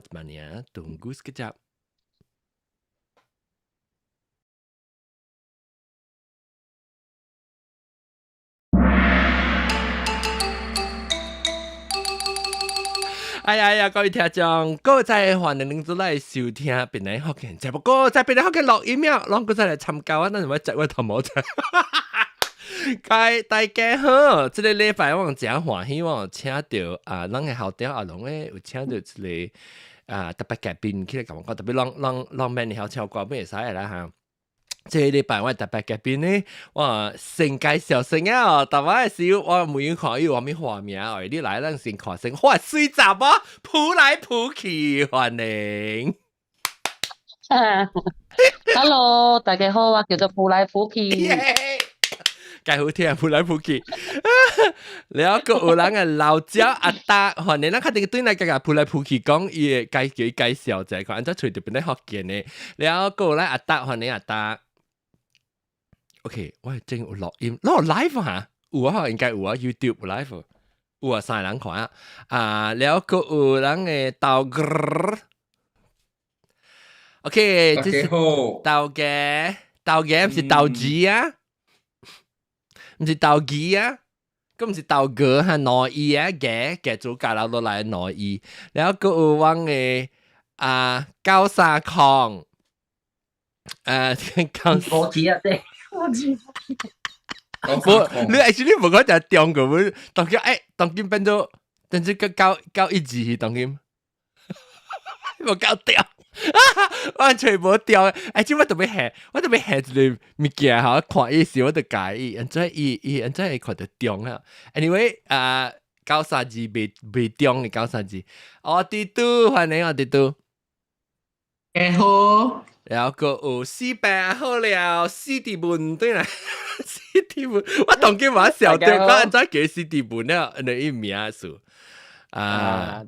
Mania tunggu sekejap.哎呀，各位聽眾，各位歡迎您嚟收聽邊嚟福建節目，在邊嚟福建錄音了，啷個再來參加啊？那什麼節目頭冇啫？大家好，這個禮拜我真歡喜，我請到咱嘅校長阿龍咧，有請到一個特別嘉賓，佢嚟講特別浪漫嘅校唱歌，咩使啦嚇？這個禮拜我特別嘉賓咧，我先介紹先啊！但係時我每看有我咪畫面哦，你來咱先看先，哇，水集啊，撲來撲去，歡迎。Hello， 大家好，我叫做撲來撲去。介好聽，撲來撲去。แล้วก็有人嘅老椒阿達，歡迎咱確定對咱家撲來撲去講伊嘅介紹就係講，按照隨條邊咧學見嘅。แล้วก็有咱阿達，歡迎阿達。OK， 我係真有錄音，有 live 嚇，有啊，應該有啊 ，YouTube live， 有啊，三人看啊，แล้วก็有人嘅豆哥 ，OK， 大家好，豆嘅唔是豆子啊，唔是豆機啊，咁唔是豆哥嚇，內衣啊嘅做教佬都嚟內衣，แล้วก็有我嘅高沙礦，我知啊，對。我知。你 actually 冇講就係中嘅喎，當今當今變咗，等住高一字當今，冇搞掉，完全冇掉。即我特別下一個物件嚇，看意思我就介意，然之後然之後看到中啊。Anyway， 93字未中嘅93字，我哋都歡迎我哋都。好。แล้วก็48好了，CD 本對啦，CD 本，我當今話小掉，我按照叫 CD 本了，你伊名數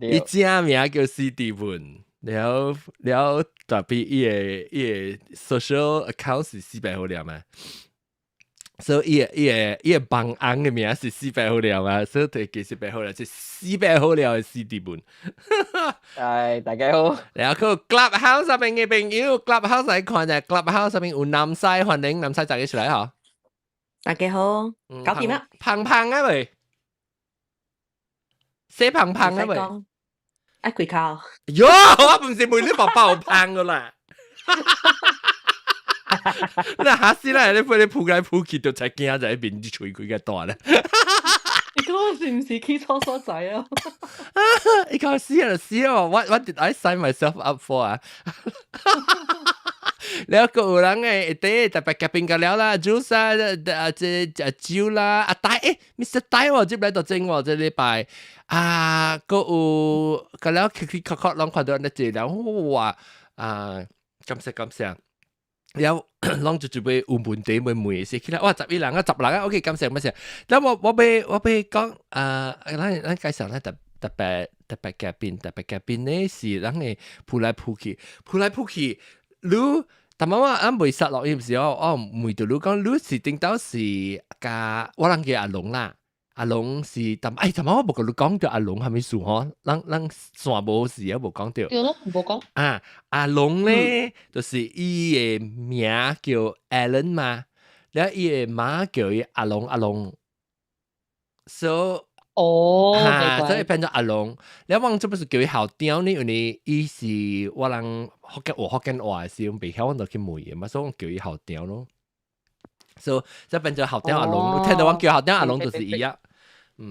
伊正名叫 CD 本，了特別伊個 social account 是400好了嘛，所以伊個幫翁嘅名是400好了嘛，所以佢叫400好了，即400好了嘅 CD 本。大家好。แล้วก็ Clubhouse 上面嘅朋友 ，Clubhouse 嚟看就 Clubhouse 上面有南西，歡迎南西大家出嚟嗬。大家好，搞掂啦。胖啊喂，寫胖啊喂。一佢靠。喲，我唔是每啲爸爸好胖噶啦。嗱下次咧，你撲嚟撲去就才驚就喺邊啲吹佢嘅大咧。你嗰個是唔是 key 錯所仔啊？你講試啊！What did I sign myself up for 啊？แล้วก็有人嘅特別嘉賓個了啦 ，Juice 啊，Jill 啦，阿大Mr 大喎，接嚟到正喎，這禮拜個有個了確啷看到你這了，哇感謝。แล้วลองจุดไปอุ่นบุญเต็มไปหมดสิคิดแล้วว่าจับอีหลังก็จับหลังโอเคกำเสียงมาเสียแล้ว我ไป講咱介紹咧特別嘉賓呢是咱嘅撲來撲去，你但係我啱未實落去時候，我每度你講你是頂到是加我人叫阿龍啦。阿龍是但係我冇同你講到阿龍係咪數嗬？咱線冇事啊，冇講到。對咯，冇講。阿龍咧，就是伊嘅名叫 Alan 嘛，然後伊嘅媽叫伊阿龍。所以變咗阿龍。然後我做乜事叫伊校長呢？因為伊是我人學緊話是用袂曉，我就去問嘅嘛，所以我叫伊校長咯。所以就變咗校長阿龍，聽到我叫校長阿龍就是伊啊。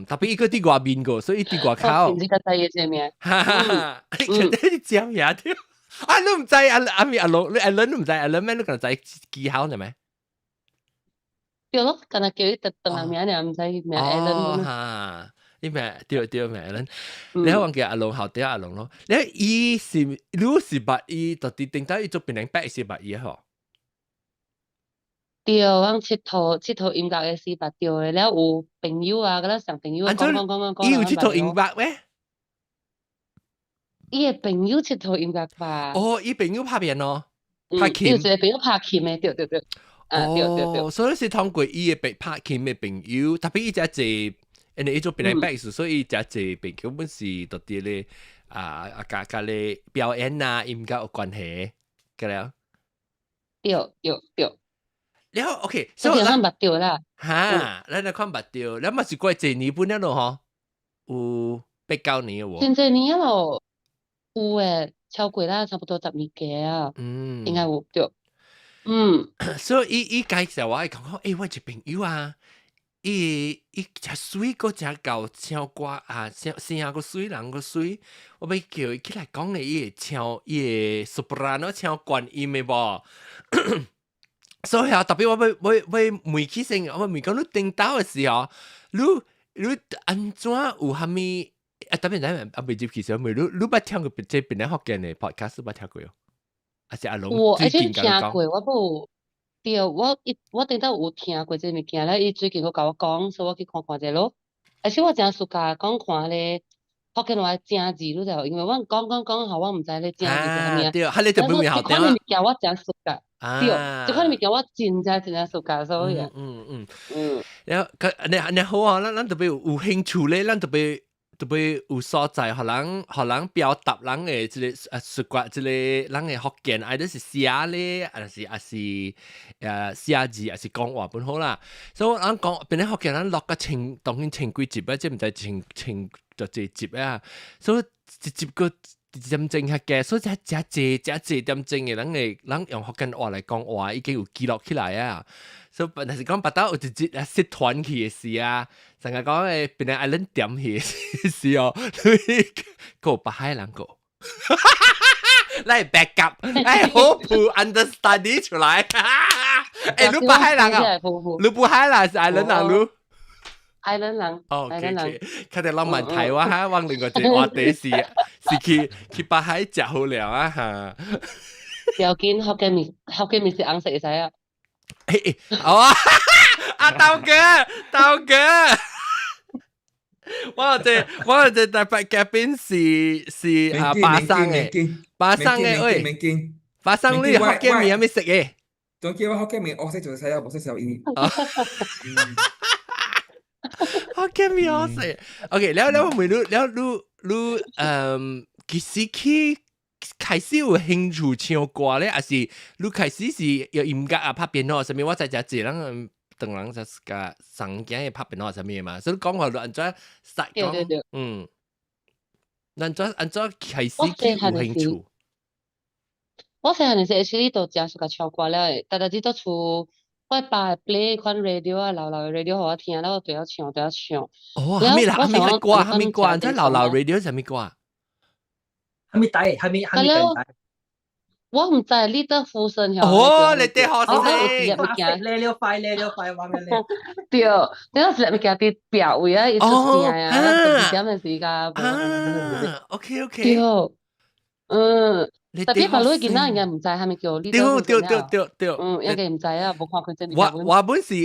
特別一個啲外面個，所以啲外口。唔知個第一隻名。你知名條？你唔知阿咪阿龍，你唔知阿龍咩？你可能知技巧係咪？對咯，可能叫伊特定名你唔知名 Alan。呢名對名 Alan。你可能叫阿龍校長阿龍咯。你是白伊，到底定到伊做變成白是白伊嗬？對，我佚佗音樂嘅時捌對嘅，แล้ว有朋友啊，嗰啲上朋友講。伊有佚佗音樂咩？伊嘅朋友佚佗音樂吧。伊朋友拍片咯，拍琴。有一個朋友拍琴嘅，對。對。所以是通過伊嘅拍琴嘅朋友，特別伊只係，因為伊做變成白，所以伊只係朋友本是到底咧。甲你表演啊音樂有關係，個了。对对对，然後 OK，所以看捌着啦。哈，咱來看捌着，咱嘛是過幾年半了咯吼，有8、9年喎。真侪年咯，有诶，超過啦，差不多10年幾啊，應該有對。所以伊介紹我講講，我一朋友啊，伊真水個真夠唱歌啊，聲個水，人個水，我要叫伊起來講嘅，伊會唱，伊會 soprano 唱觀音嘅噃。所以啊，特別我問起先，我問講你聽到嘅時候，你安怎有蝦米？特別咱未接其實你捌聽過這邊咧福建嘅 podcast 捌聽過？還是阿龍最近甲你講？過，我冇。對，我頂到有聽過這物件咧，伊最近佢甲我講，所以我去看看者咯。而且我真喜歡講看咧福建話正字，你知道？因為我講下，我唔知咧正字係啥物啊。對，嚇你就唔會好聽啊。呢物件我真喜歡。對，這款物件我真喜歡，所以。然後啊，咱特別有興趣咧，咱特別有所在，互人表達人嘅即個說話，即個人嘅福建，either是寫咧，還是寫字，還是講話本好啦。所以咱講，變咧福建，咱落個當然千幾集啊，即唔知千就幾集啊。所以一集個點正下嘅，所以只點正嘅，人用福建話嚟講話，已經有記錄起來啊。所以但是講到有一節社團去嘅事啊，成日講誒變嚟愛撚點去嘅事哦，個北海人個，嚟 back up，好 understudy 出來，你北海人啊，你北海人是愛撚人你？愛撚人，哦，佢哋浪漫台灣嚇，往另外一個話題是去北海食好料啊嚇。要緊福建麵是紅色嘅使啊。哦，豆哥，我這台北嘉賓是巴生嘅，喂，巴生你福建麵有咩食嘅？總之我福建麵我識做細啊，冇識小伊。福建麵好食。OK，แล้ว其實佢開始有興趣唱歌咧，還是你開始是有音樂啊拍電腦什麼？我在家自人當人就個上鏡拍電腦什麼嘛，所以講話你安怎實講，安怎開始佢有興趣？我細漢時actually都真係唱歌咧，但係都厝我爸會 play 款 radio 啊，老嘅 radio 互我聽，然後對我唱。哦，係咪歌？係咪歌？即係老 radio 係咪歌？係咪大？我唔知你得呼聲響。哦，你哋學聲。叻了快，話咩咧？對，你有時咪叫啲表位啊，一出聲啊，12點嘅時間。OK。對，特別話你見到人家唔知係咪叫呢個對，應該唔知啊，冇看佢真係。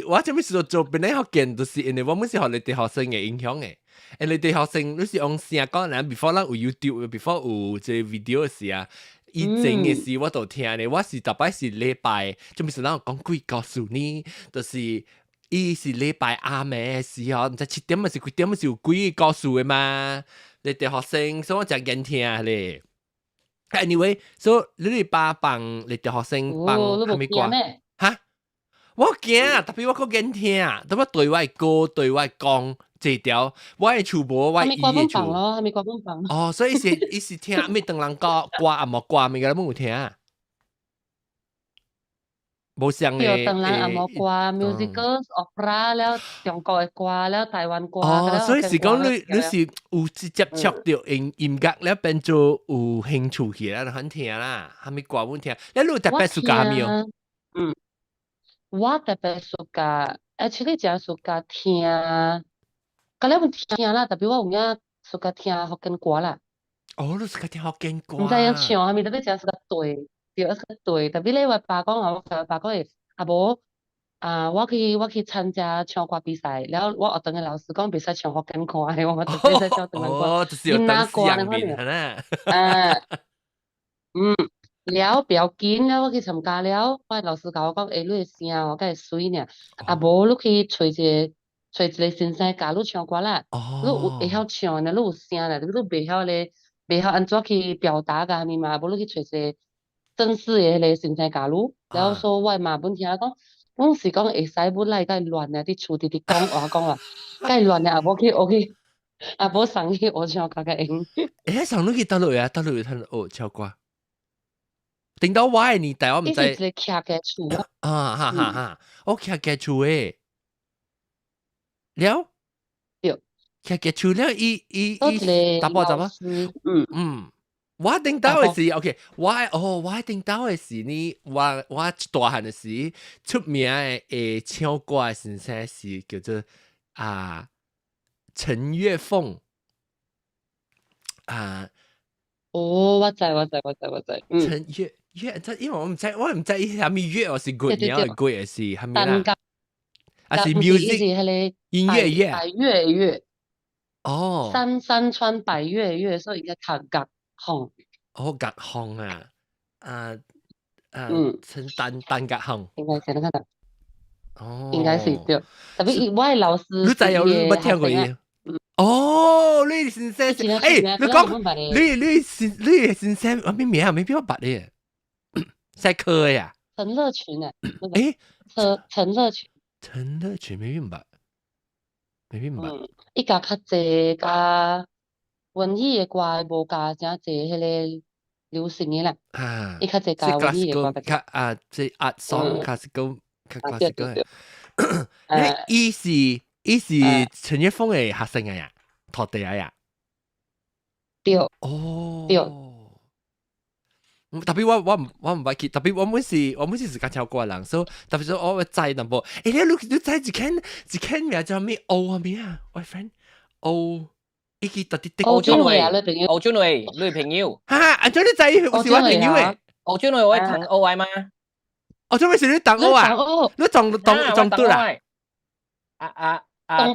我這邊是做邊啲學見，就是因為我們是學你哋學生嘅影響嘅。你哋學生你是用聲講啦 ，before 啦有 YouTube，before 有這 video 嘅時啊，以前嘅時我都聽嘅，我是特別是禮拜，就唔是嗱講鬼告訴你，就是伊是禮拜暗嘅時候，唔知7點還是幾點是有鬼告訴嘅嘛，你哋學生，所以我真驚聽咧。Anyway， 所以你哋幫你哋學生幫係咪講？嚇，我驚，特別我個驚聽，特別對外歌對外講。這條我係全部我意嘅做，係咪歌本房？哦，所以伊是聽咩等人歌啊冇歌咪個冇聽啊，冇上嘅。等人啊冇歌 ，musical opera 了中國嘅歌了台灣歌。哦，所以是講你是有直接觸到音樂了變做有興趣起來，很聽啦，係咪歌本聽？你有特別喜歡咩哦？我特別喜歡 ，actually 真喜歡聽。咁你有聽啦，特別我有影喜歡聽福建歌啦。哦，你喜歡聽福建歌？唔知樣唱，係咪特別真喜歡對，特別你話爸講我爸講係阿無我去參加唱歌比賽，然後我學堂嘅老師講比賽唱福建歌，係我特別在唱福建歌。哦，就是有當時人面係啦。了不要緊，了我去參加了，我老師教我講，你嘅聲我梗係水呢，阿無你去找一個先生教你唱歌啦，你會曉唱呢，你有聲啦，你袂曉咧袂晓安怎去表達㗎，咪嘛，無你去找一個正式嘅迄個先生教路，然後說我嘛本聽講，阮是講會使本來該亂啊，啲厝直講話講啊，該亂啊，無去學去，啊無上去學唱較個用。誒，上你去倒落去啊，倒落去睇哦，唱歌。頂到我嘅年代，我唔知。呢是一個徛嘅厝啊哈哈哈，我徛嘅厝誒，了。對。徛厝了，伊嗰一個答波答啊。老師，我頂到嘅時，OK，我頂到嘅時呢，我大漢嘅時出名嘅唱歌嘅先生是叫做陳月鳳我知。陳月，因為我唔知伊係咪月，我是 good 鳥嘅 good 嘅是係咪啦？是 music 音樂月。百月月。哦。山川百月月，所以應該讀隔行。隔行啊！陳單隔行。應該是那個。哦。應該是對。特別我嘅老師，你知有你冇聽過伊？哦，你先生，你講你先生，我咩名啊？咩邊個捌你？細科呀？陳樂群啊。陳樂群未必唔捌。伊甲較濟甲文藝嘅歌無甲真濟迄個流行嘅啦。伊較濟甲文藝嘅歌。即art song classical。對。伊是陳月鳳嘅學生嘅呀，徒弟啊呀。對。對。特別我唔捌去，特別我每次是講跳過人，所以特別說我知淡薄。你知一間名叫咩？啊咩啊？我 friend 伊個特啲歐俊偉啊，女朋友。安怎你知有是我朋友誒？歐俊偉我係同歐愛嘛？歐俊偉是你同歐啊？你撞對啦？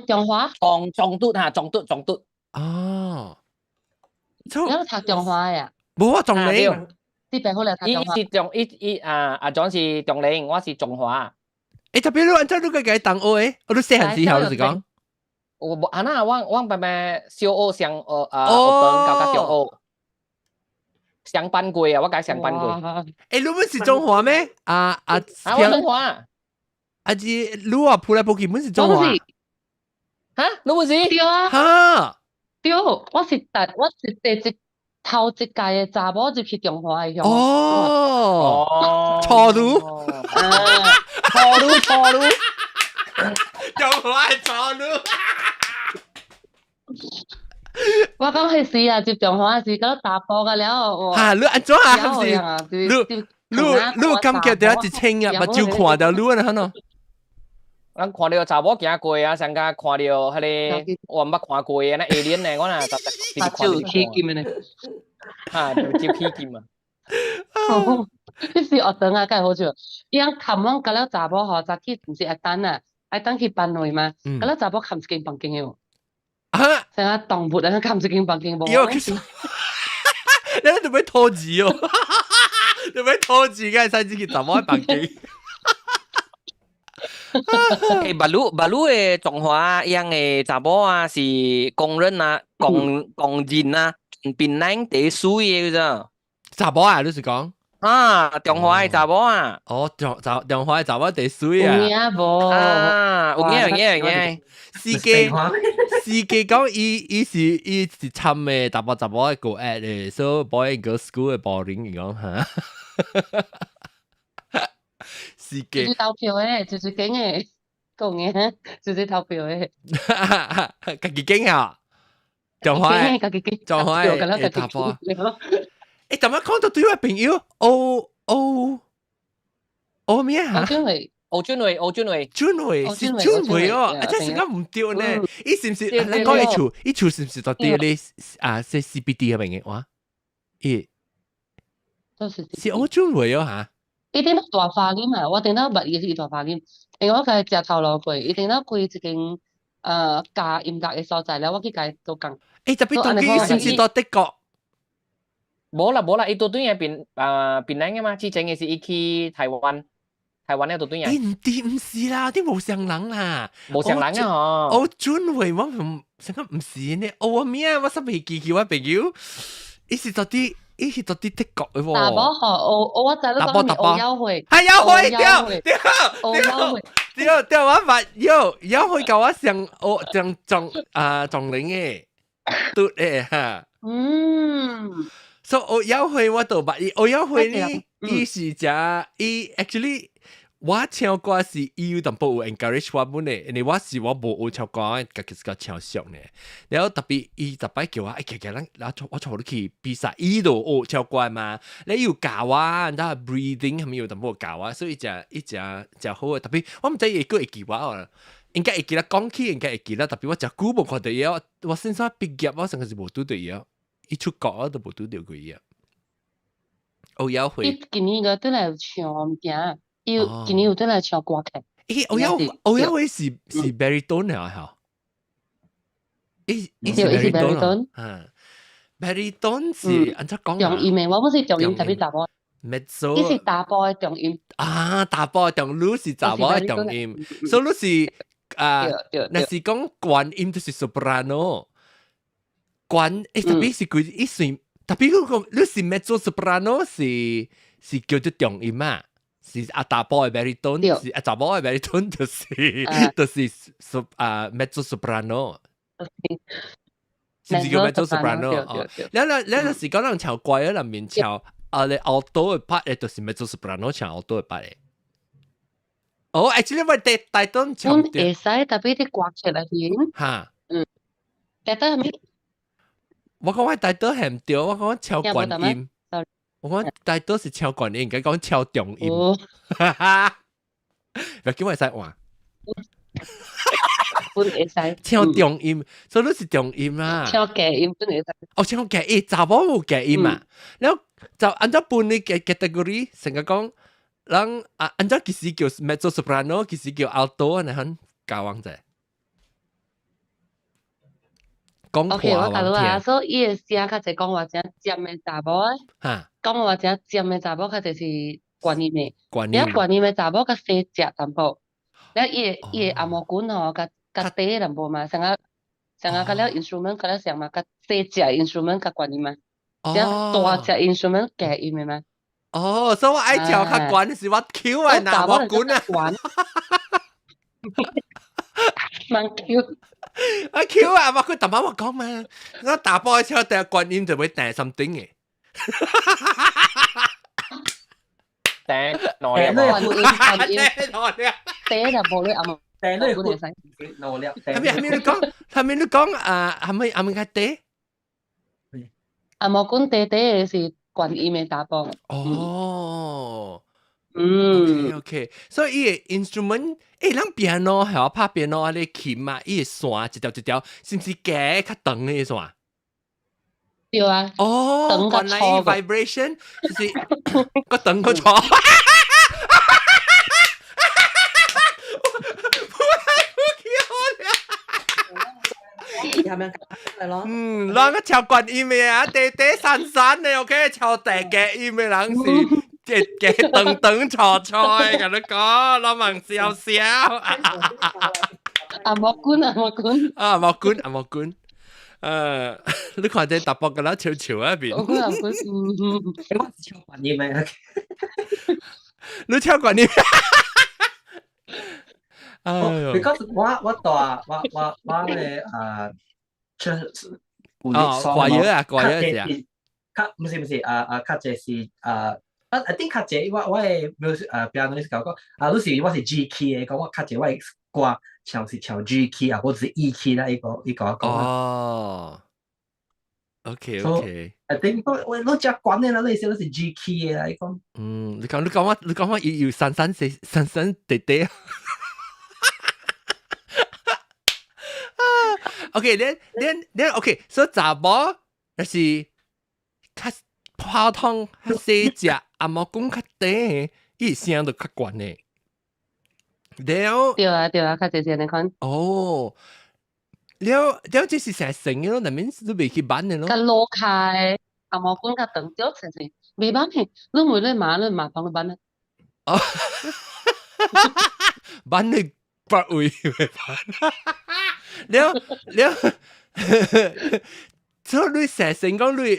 中華？撞對。哦。你都讀中華呀？冇啊，撞你。呢邊好嚟讀中華。阿John是中零，我是中華。特別你安怎你個同歐誒？我都細漢時候就是講。我爸爸小學上學教中學，上班過啊，我解上班過。你們是中華咩？我中華。你話撲來撲去，們是中華。嚇，你唔是？對啊。嚇。對，我是第一頭一屆嘅查某入去中華嘅。錯路。錯路。中華係錯路。我講係時啊，接中華時嗰打波嘅了。你安怎啊？你感覺到一清啊，目睭看到你啊，喏。咱看到查某行過啊，上加看到迄個我毋捌看過嘅那alien咧，我若就起劍嘅咧。就起劍啊！你是學堂啊，梗係好笑。伊樣冚啷嗰了查某嗬，早起唔是愛等啊，愛等去班內嘛。嗰了查某冚一間房間嘅喎。成日動物啊，冚一間房間冇。你做咩拖字哦？做咩拖字？梗係使自己查某喺房間。馬路嘅中華樣嘅查某啊，是公認啊，公認啊，檳榔地水嘅咋？查某啊，你是講？中華嘅查某啊。中華嘅查某地水啊。有影無？有影。司機講伊是參嘅查某嘅個 at 嘅，所以 boy and girl school 嘅 boring 講嚇。司機。就是投票嘅，就是揀嘅，講嘅，就是投票嘅。家己揀啊！中華嘅查某。怎麼講到對我朋友？咩啊？歐俊偉是俊偉哦，真係講唔對呢。伊是唔是？你講伊厝是唔是到啲你即 CBD 嘅名嘅話？是歐俊偉哦嚇。伊頂到大花臉啊！我頂到捌伊是大花臉，因為我佢食頭路過，伊頂到開一間教音樂嘅所在咧，我去佢做工。特別當佢是唔是到德國？冇啦，伊到對嘅檳榔嘅嘛，之前嘅是伊去台灣咧到對嘅。唔是啦，啲無上人啦，無上人啊！我俊偉我唔成個唔是呢，咩啊？我心未記我朋友。伊是到底的國嘅喎。大波學我知你講係咪歐優惠？係優惠，歐優惠對歐優惠，對，我發優惠教我上我上撞零嘅，對誒嚇。所以我優惠我都捌伊，我優惠呢，伊是只伊 actually。我唱歌是伊有淡薄有 encourage 我本嚟，因為我無學唱歌，家己是個唱熟呢。然後特別伊特別叫我，其實我坐你去比賽，伊度學唱歌嘛，你要教我，然後 breathing 係咪要淡薄教我，所以就好。特別我唔知伊個會記我，應該會記得講起，應該會記得。特別我就久無看到伊，我先生畢業，我成個是無拄到伊，伊出國我都無拄到過伊。我有會。伊今年個都來唱物件。今年有得來唱歌劇。我有位是 baritone 啊，嚇。伊是 baritone 啊。baritone 是按照講重音嘅，我唔是重音特別大波。mezzo。伊是大波嘅重音。大波嘅重，你是大波嘅重音，所以你是那是講關音就是 soprano。關特別是佢一算，特別嗰個你是 mezzo soprano 是叫做重音啊。是大波嘅 baritone， 是查某嘅 baritone 就是mezzo soprano， 是唔是叫 mezzo soprano？ 你是講人唱怪嘅，入面唱你 alto 嘅 part 咧，就是 mezzo soprano 唱 alto 嘅 part 咧。actually 我大東唱唔會使，特別啲刮出嚟先。嚇，大東係咪？我講我大東係唔對，我講唱關音。我講大多是超管音，應該講超重音。唔叫我使話。本會使。超重音，所以都是重音啦。超假音本會使。超假音，查某有假音啊。然後就按照本嘅 category，成個講，人按照其實叫 mezzo soprano， 其實叫 alto， 你肯教我啫。OK， 我教你啊，所以伊個聲較濟講話正尖嘅查某啊，講話正尖嘅查某較濟是關音嘅，然後關音嘅查某較細隻淡薄，然後伊個阿毛管吼較低淡薄嘛，成個較了 instrument 較了上嘛，較細隻 instrument 較關音嘛，然後大隻 instrument 假音嘅嘛。所以我愛跳較關是我 Q 啊，拿毛管啊。蠻 Q。啊 Q 啊！我佢特晚我講嘛，我打波之後第一觀音就會訂心頂嘅。訂攞料，訂就冇你阿毛，訂都要使攞料。係咪你講？係咪你講係咪個嗲？阿毛管嗲嗲是觀音嘅打波。OK， 所以伊個 instrument， 人 piano 係我拍 piano 啊，你琴嘛，伊個線一條一條，是唔是夾較長嘅線？對啊。原來 vibration 就是個長個錯。係咪係咯？人個超觀音嘅啊，地散散嘅 ，OK， 超大嘅音嘅人是。嘅等錯菜，跟你講，攞問笑笑。阿莫官，你看這大波嘅啦，潮潮啊邊。我超關音咩？你超關音。because 我大我咧出華語啊，係唔是較濟是I think 較濟我嘅 music piano 是講你是我是 G key 嘅，講我較濟我嘅歌唱是唱 G key 啊，或者是 E key 啦，呢個講。OK。I think 我只關嘅啦，你是 G key 嘅啦，呢個。你講我要散散地地。OK， 你 OK， 所以查某那是較普通、較細隻，阿毛講較低，伊聲就較懸嘅。了。對啊，較細隻你看。了，這是成成嘅咯，內面都未去版嘅咯。較老開，阿毛講較長條成成，未版嘅，你唔會你麻煩你版啊。版你不會版。了，所以你成成講你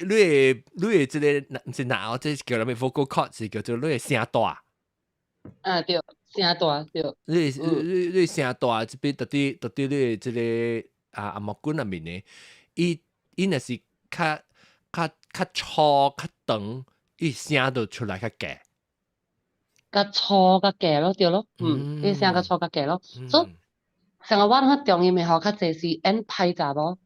即個唔是哪即叫咩 vocal cord 是叫做你聲大，啊對，聲大對，你聲大，即邊特啲你即個阿毛管入面呢，伊若是較粗較長，伊聲就出來較夾。較粗較夾咯，對咯，伊聲較粗較夾咯，所以成個我喺中音嘅學較濟是按派查某。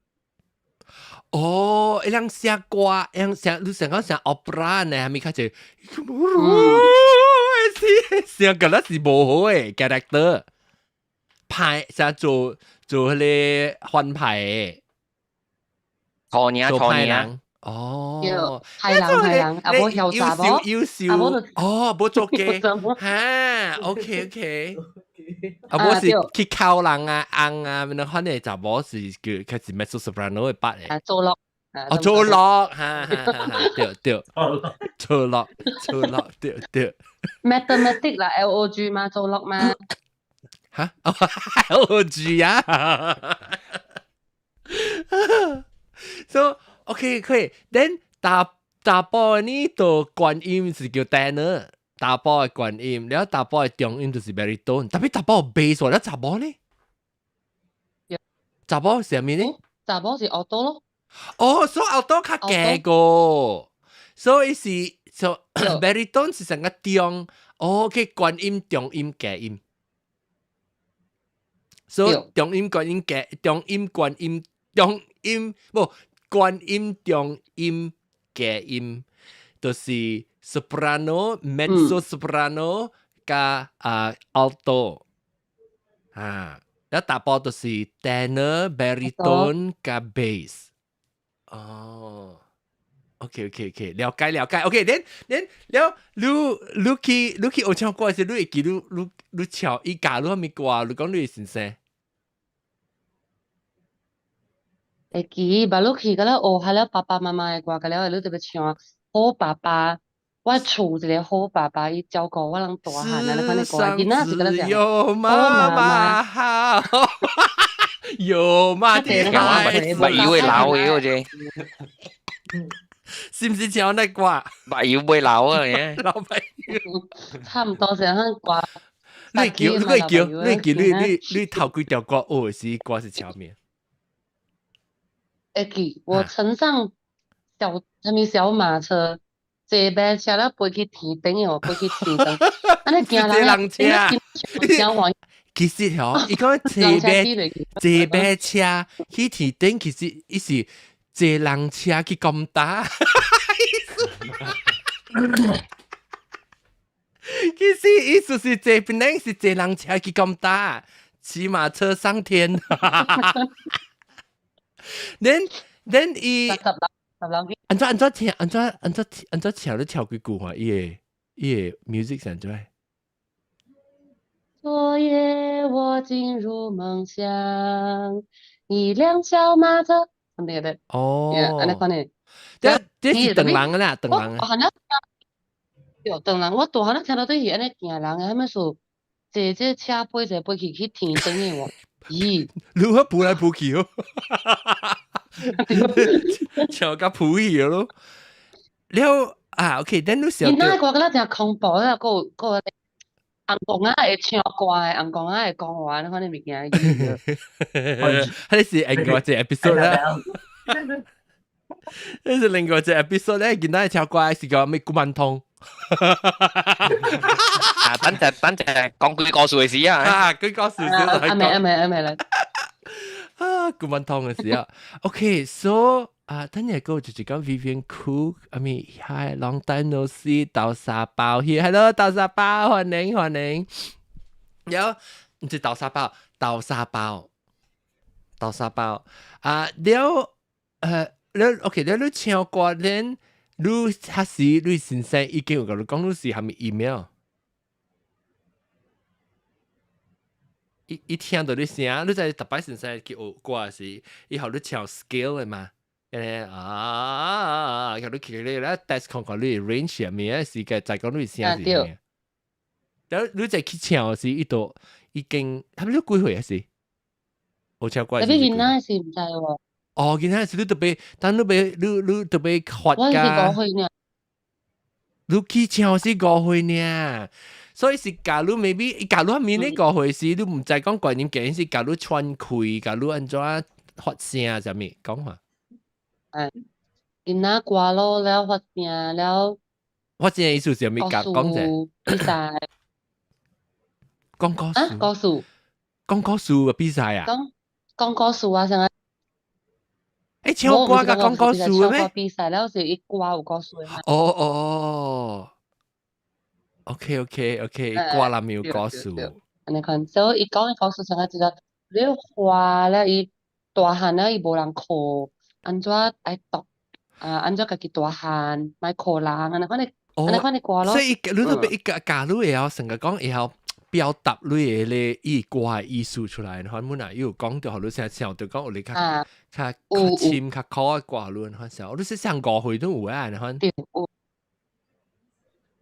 哦，一樣寫歌，一樣寫你成個寫 opera 呢，係咪較濟？寫個那是無好誒 character，派寫做迄個反派誒，做派人。哦，派人，啊無曉查某，優秀，哦，無做嘅，哈，OK，啊，無是去溝人啊，紅啊，咪可能查某是叫佢是 mezzo soprano 嘅筆誒。做落，做落，對，做落，對。Mathematic 啦，LOG 嘛，做落嘛。嚇，LOG 啊！So OK 可以，then 大波呢度關音是叫 tenor， 大波嘅關音，然後大波嘅中音就是 baritone，特別大波 bass 喎，แล้ว查波呢？查波係咩呢？查某是 auto 咯。哦，所以後多較夾個，所以是就 baritone 是成個中，哦，佢關音、中音、夾音，所以中音、關音、夾，中音、關音、中音，冇關音、中音、夾音，就是 soprano、mezzo soprano 加alto 啊，แล้ว大波就是 tenor、baritone 加 bass。哦，OK，了解。OK，then 了，你去學唱歌時，你會記你唱伊教你咩歌？你講你會先生？會記，把你去嗰咧學下咧爸爸媽媽嘅歌，嗰咧你特別唱好爸爸，我厝一個好爸爸，伊照顧我人大漢啊，你看你歌，囡仔是嗰咧有媽媽好。有嘛？啲白妖會鬧嘅嗰隻，是唔是唱那歌？白妖會鬧啊嘅，老白妖，差唔多成香歌。你頭幾條歌學是歌是唱咩？會記，我乘上小馬車，坐馬車咧飛去天頂哦，飛去天頂，安尼行人車。其實伊講坐馬車去天頂，其實伊是坐人車去咁大。其實意思是坐邊頂是坐人車去咁大，騎馬車上天。then 伊安怎聽安怎唱你唱幾句話？伊個 music 上咗。昨夜我進入夢鄉，一輛小馬車，咁樣的。哦，安尼款的。這是鄧人啦，鄧人。有鄧人，我大漢聽到都是安尼行人嘅，咩數坐這車飛去天頂嘅喎。咦？你話撲來撲去哦，唱甲撲去咯。了啊 ，OK，等你想。你那個嗰隻恐怖啦，個紅公仔會唱歌嘅，紅公仔會講話，你看你物件。係是另外一隻 episode 啦。呢是另外一隻 episode 咧，見到係唱歌是個咩古曼通。啊，等陣講句故事嘅事啊。啊，句故事先嚟講。啱咪啦。啊，古曼通嘅時候 ，OK，so 等陣個就是講 Vivian Cook，I mean hi，long time no see，豆沙包 here，hello 豆沙包，歡迎。有唔係豆沙包啊，了OK，你唱歌咧。你嗰時你先生已經有同你講，你是係咪 email？一聽到你聲，你在特別先生去學歌時，以後你唱 scale 嘅嘛？叫你去你咧 test 看看你 range 係咩時間，再講你聲係咩？然後你再去唱時，伊度已經係咪你幾歲啊？是？我唱歌。特別現在是唔知喎。哦，今天是你特别，但你特别發我是㗎，5歲呢，你去唱是5歲呢，所以是假如 maybe 假如係面呢5歲時，你唔知講觀念嘅是假如穿開，假如安怎發聲就咪講話，囡仔歌咯，了發聲，了發聲意思是咪故講者事比賽講故啊，事，故事講故事嘅比賽啊，講故事啊，成日誒唱歌冇，唔是甲講故事嘅唱歌咩？比賽，了是伊歌有故事的嘛，哦，OK，歌啦沒有對故事，對對安尼款，所以伊講的故事成日就係你花了伊大漢了伊無人靠，安怎愛讀安怎家己大漢，莫靠人，安尼款的歌咯，所以你特別一個假如會曉成個講會曉表達你嘅咧伊歌嘅意思出來，可能啊有講到，你成日唱到講有你較深較苦嘅歌論，可能你是上5歲都有啊，可能對，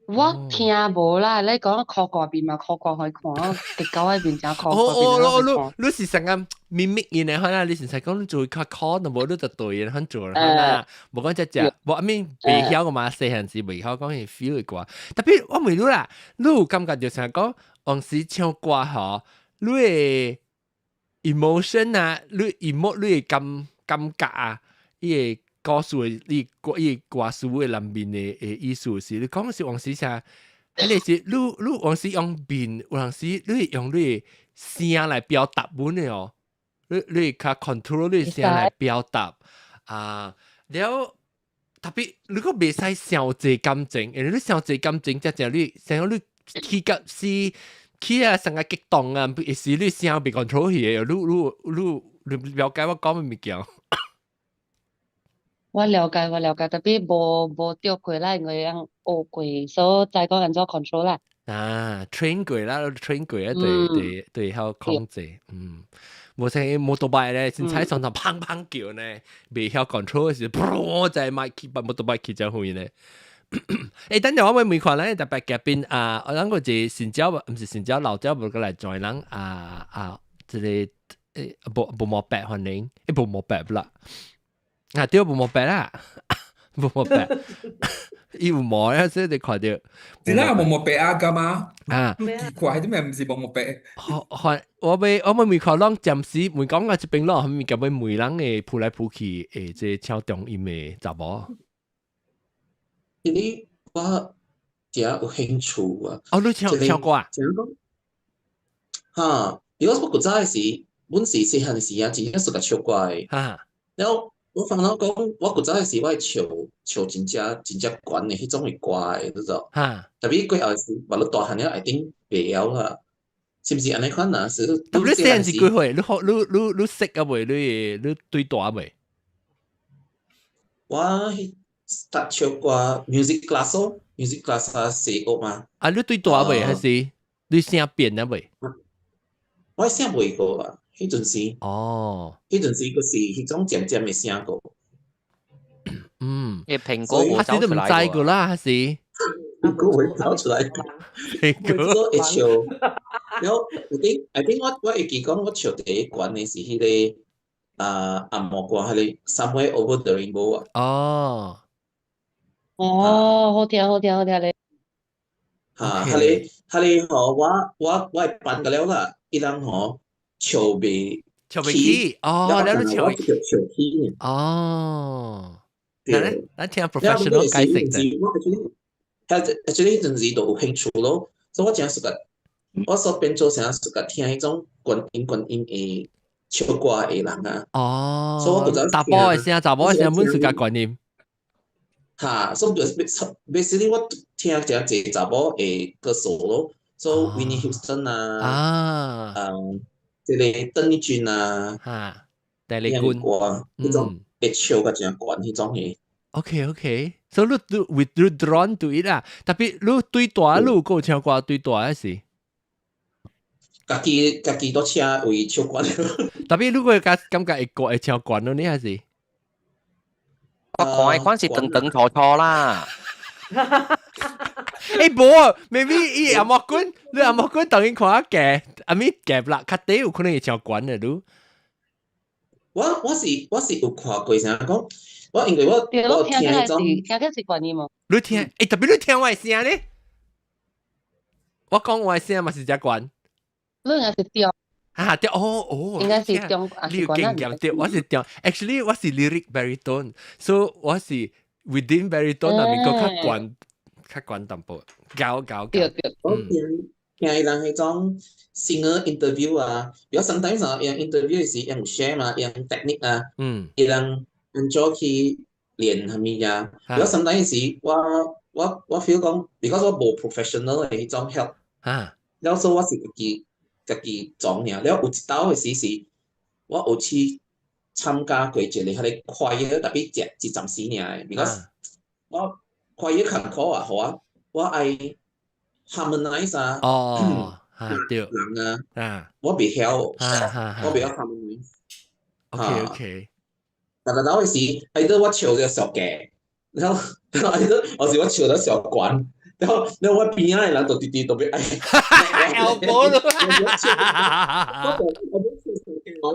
我聽無啦，你講靠歌邊嘛，靠歌去看，我直到喺邊只靠歌邊去看。你是成個咪咪嘢咧，可能你是成講做較苦，就無你就對，可能做啦，可能無講只只，無I mean未曉個嘛，細漢時未曉講係 feel 嘅歌，特別我問你啦，你有感覺就成講往時唱歌吼，你嘅 emotion 啊，你 emote 你嘅感覺啊，伊個告訴你歌詞嘅裏面嘅意思是，你講是往時啥？迄個是你往時用面，往時你用你聲來表達本嘅哦，你較 control 你聲來表達啊，了特別如果袂使傷濟感情，因為你傷濟感情，即係你成個你起甲是起啊成個激動啊，是你聲被 control 去嘅，你了解我講嘅物件？我了解，特別無着過啦，因為人學過，所以再講安怎 control 啦。train 過啦，train 過啦，對，曉控制，無像摩托車咧，先踩上頭砰砰叫呢，未曉 control 嘅時，噗就係買起把摩托車起咗去呢。誒，等陣我會問看咧，特別夾邊我諗個係新椒，唔是新椒，老椒無過來再人即係無毛白歡迎，無毛白啦。對無毛白啦，無毛白，伊有毛啊，所以你看到。真係冇白啊㗎嘛？咩奇怪，啲咩唔是冇白？我未看啷暫時未講啊，這邊啷，咪夾尾每人嘅撲來撲去誒，即超中音嘅查某。呢啲我真有興趣啊！哦，你唱歌啊？嚇，如果我古早時，本時細漢時啊，真係屬個唱歌嘅。然後我發覺講，我古早時我係唱真正懸嘅迄種嘅歌嘅，你知道？特別過後時，話你大漢了，一定袂曉啦。是唔是安尼款啊？是。你細漢時幾歲？你識啊未？你對大未？我start 唱歌 music class 咯 ，music class 4學嘛。你對大未？還是你聲變啊未？我聲未過啊，迄陣時。迄陣時就是迄種漸漸嘅聲過。蘋果會走出來還是都唔知個啦，還是蘋果會走出來。蘋果會唱。然後I think 我會記講，我唱第一關嘅是迄個暗幕歌，迄個 Somewhere Over the Rainbow 啊。好聽咧。迄個我係辦個了啦，伊人唱袂起，了你唱起。咱聽 professional 解釋啫。actually 陣時都有興趣咯，所以我真係個，我所變做成係個聽迄種觀音嘅唱歌嘅人啊。所以我覺得查甫嘅聲，本是個觀音。所以basically 我聽真濟查某嘅歌手咯，所以 Whitney Houston 即個鄧麗君戴麗君歌，迄種會唱個真懸迄種嘅。OK， so 你 drawn to it 啦，特別你對大你有夠唱歌對大嘅是？家己都車會唱歌。特別如果感覺會唱歌咯，你還是？我看嘅款是斷斷錯錯啦。冇 ，maybe 伊阿莫君，你阿莫君當然看夾，阿咪夾啦，較底有可能會唱歌嘅都。我是有看过啥讲，我因为我对，我我听起来是听迄种，听起来是观音哦。你聽，特別你聽我的聲咧，我講我的聲嘛是只關，你應該是中，對應該是中啊你有是關啊，經驗對，我是中 ，actually 我是 lyric baritone，so 我是 within baritone 入面個較關淡薄，搞，對，我聽人迄種 singer interview 啊，比如 sometimes 啊，人 interview 是用 share 嘛，用 technique 啊，伊人按照去練係咪啊？比如 sometimes 是我 feel 講，because 我無 professional 嘅迄種 help，แล้ว所以我是家己裝爾，แล้ว有一道嘅時是，我有去參加過一個迄個 choir，特別一陣時爾，because 我 choir 坎坷啊，好我愛 harmonize 啊，對，人啊，我袂曉，我袂曉 harmonize。OK，但係有時喺度我唱咗小嘅，然後喺度有時我唱咗小關。然後我邊仔嘅人就直直特別愛，有冇咯？我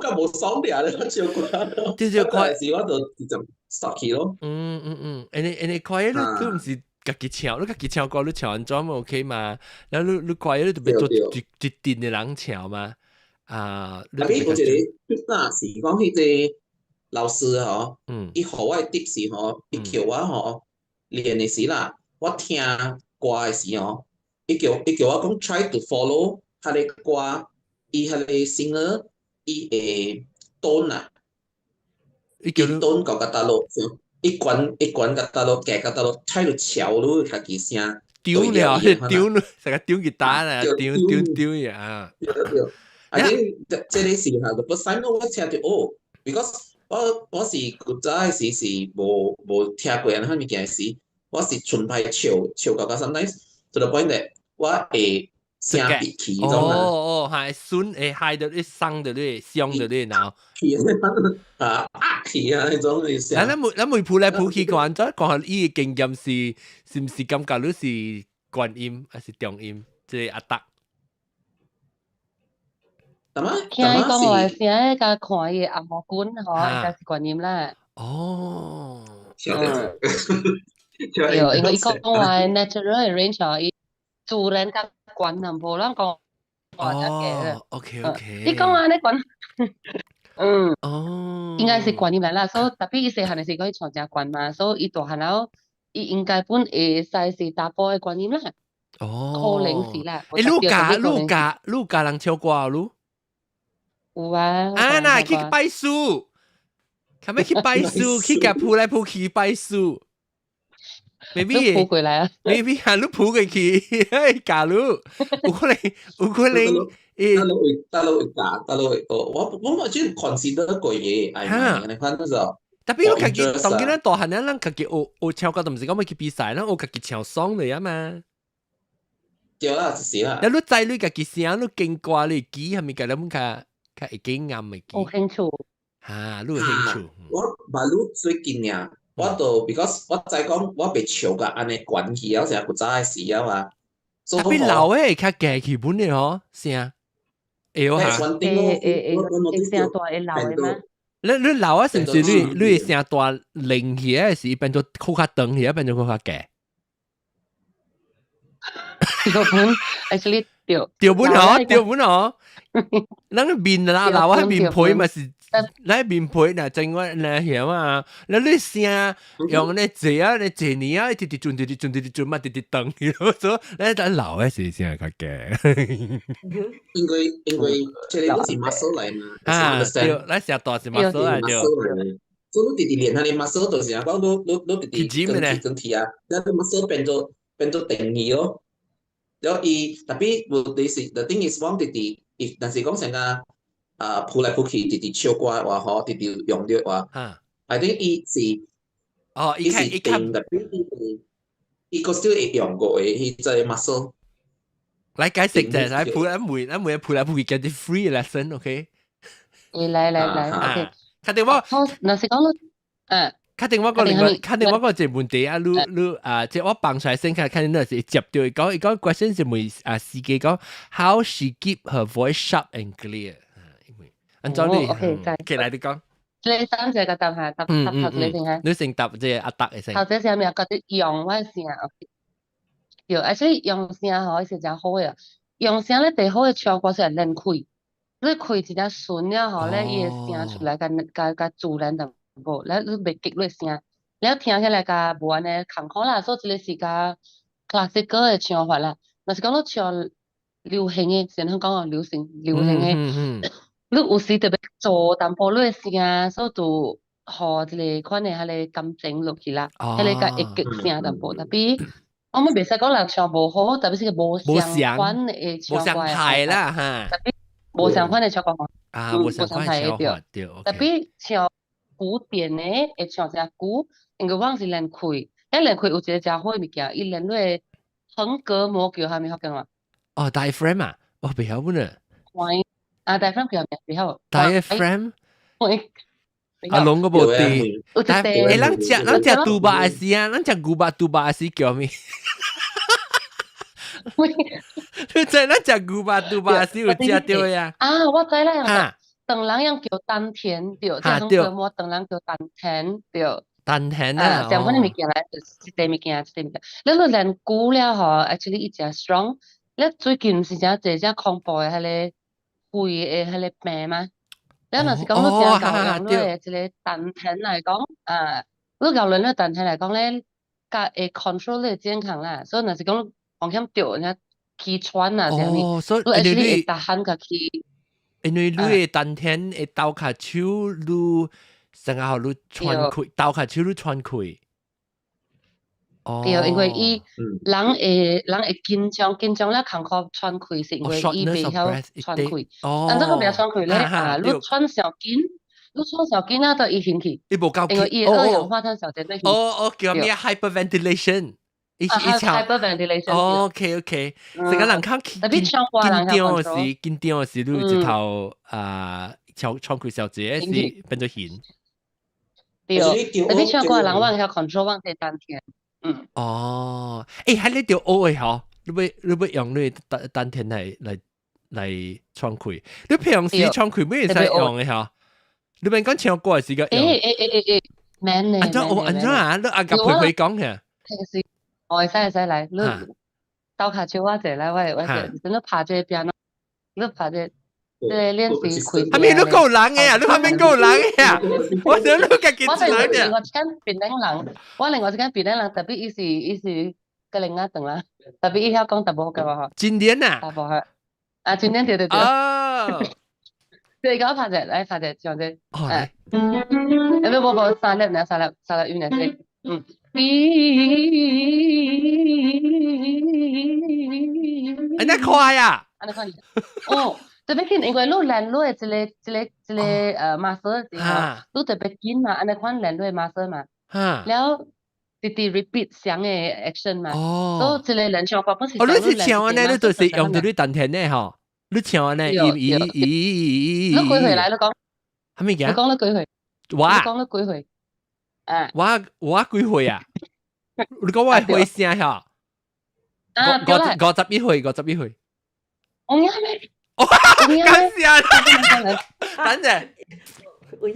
咁無爽啲啊！我唱過，就快時我就就 stop 去咯。你快你唔是家己唱，你家己唱歌，你唱完咗咪 OK 嘛？然後你快你特別做一定嘅人唱嘛？特別我覺得那是講迄個老師吼，伊互我嘅 tips 吼，伊叫我吼。練嘅時啦，我聽歌嘅時吼，伊叫我講 try to follow 佢嘅歌，伊佢嘅 singer 伊嘅 tone 啊，伊 tone 個角度，一關角度，夾角度 try to 調咯，佢嘅聲。丟了，成個丟吉他啦，丟呀。I think 這個時候個 first time 我聽到because 我是古早時是無聽過人物件時。我是純派唱到 sometimes to the point that 我會聲別起嗰種係損會害到你傷到你傷到你腦起啊嗰種嘅聲。咱每鋪來鋪去講咗講下伊嘅經驗是唔是感覺你是觀音還是中音？即係阿德。聽伊講話聲，伊甲看伊阿毛管吼，伊就是觀音啦。對，因為伊講話 natural range 哦，伊自然甲關淡薄，咱講話得嘅。OK。你講話你關，應該是觀音嚟啦。所以特別伊細漢嘅時候，伊唱正關嘛，所以伊大漢後，伊應該本會使是大波嘅觀音啦。可能是啦。你家人唱歌咯？有啊。嗱，去拜師，係咪去拜師？去甲鋪來鋪去拜師。maybe 撲過來啊 ，maybe 係你撲過去，假如有可能，大陸會假，大陸會我冇真 consider 過嘢，係咪？你看嗰時，特別我家己當然啦，大漢人咱家己學唱歌，就唔是講要去比賽，咱學家己唱爽嚟啊嘛。對啦，是啦。你知你家己聲，你經過你記係咪？咁樣較會記啱嘅記。有興趣。嚇，你有興趣。我馬路最近呀。我就 because 我知講我被笑甲安尼關係啊，成古早嘅時啊嘛。特別老誒，較夾起本嘅嗬，聲。會有嚇。聲大會老嘅嗎？你老啊，是唔是你聲大靈起來是變做靠較長起來，變做靠較夾？掉本 actually 掉本哦。咱個面啦，老啊面皮嘛是。咱面皮嗱正我嗱曉啊，嗱你聲用你坐啊，你坐你啊，直轉嘛，直等，所以咱老嘅時先係較嘅。因為這裡都是 muscle 嚟嘛，對，咱成大是 muscle 嚟對。所以你直練下你 muscle 就是講你直更替啊，你 muscle 變做定義咯。然後特別問題是 the thing is one 直但是講成個。鋪來鋪去，直直唱歌話嗬，直直用啲話。I think 伊是是定特別伊個 still 會用過嘅，伊就係 muscle。來解釋啫，來鋪來每鋪來鋪去叫啲 free lesson，OK？來，OK。確定我，嗱是講確定我個這問題啊，你即我放出來先看你那是接到講 question 是問司機講 how she keep her voice sharp and clear。按照你，OK，在。其嚟你講，你三隻個答下，答頭一先嚇。你先答即阿德嘅先。頭一先咪覺得用我聲，OK。對，而且用聲吼是真好嘅。用聲咧最好嘅唱歌是練開，你開一隻順了後咧，伊嘅聲出來甲自然淡薄，咧你袂激烈聲，了聽起來甲無安尼空空啦，所以這個是甲 classic 嘅唱法啦。若是講你唱流行嘅，先香港流行嘅，你有時特別做淡薄你嘅聲，所以就互一個款嘅迄個感情落去啦，迄個甲會激聲淡薄，特別。我們袂使講人唱無好，特別是個無相關嘅唱歌，無相派啦嚇，特別無相關嘅唱歌啊，無相關嘅唱法對，特別唱古典嘅會唱只古，因為我是練開，練開有一個真好嘅物件，伊練落橫膈膜叫下面學緊話。哦 ，diaphragm 啊，我袂曉本啊。diaphragm 叫咩？袂曉。diaphragm。阿龍嗰部地，但係咱只杜巴斯啊，咱只古巴杜巴斯叫咩？你知咱只古巴杜巴斯有只對呀？啊，我知啦，當人樣叫丹田對，即係講我當人叫丹田對。丹田啊，相關嘅物件啦，一個物件。你若練久了吼 ，actually 伊真 strong。你最近毋是真濟只恐怖嘅迄個肺嘅迄個病嗎？你若是講你真夠用你嘅一個丹田來講，你夠用你丹田來講咧，甲會 control 你嘅健康啦。所以若是講風險掉，人氣喘啊，這樣所以你 actually 會打鼾甲氣。因為你嘅丹田會鬥下手，你成日學你喘氣，鬥下手你喘氣。對，因為伊人會緊張咧，空口喘氣，是因為伊袂曉喘氣。但係佢袂曉喘氣咧，你喘上緊啊，都會引起。伊無夠氣，因為伊二氧化碳小姐都叫咩 hyperventilation。hyperventilation。OK，成個人靠緊張時，你直頭喘氣小姐是變咗顯。對，特別唱歌人我係 control 我哋丹田。哦，喺呢條學嘅嗬，你要用你丹田嚟喘氣。你平時喘氣咩使用嘅嗬？你咪講唱歌嘅時間用。安怎啊？你阿甲佩佩講嘅。平時我使嚟，你鬥下唱我者啦，我你拍這邊咯，你拍這。練習開。係咪你夠冷嘅啊？你係咪夠冷嘅啊？我想你嘅幾冷嘅。我間邊頂人，我另外一間邊頂人，特別伊是個另外等啦，特別伊曉講特別好嘅話。今年啊？特別好。啊，今年對。哦。對，咁拍隻，嚟拍隻，唱隻。好嚟。冇三粒語呢先。你快啊！哦。特別緊，因為你練落一個muscle時候，你特別緊嘛，安尼款練落 muscle 嘛，了直 repeat 相嘅 action 嘛，所以一個練唱法不是。你是唱安尼，你就是用到你丹田咧吼，你唱安尼，你舉回來，你講，係咪嘅？你講你舉回，我講你舉回，我舉回啊，你講我係回聲嚇，51回，我啱咩？哦，感謝啊！等陣，我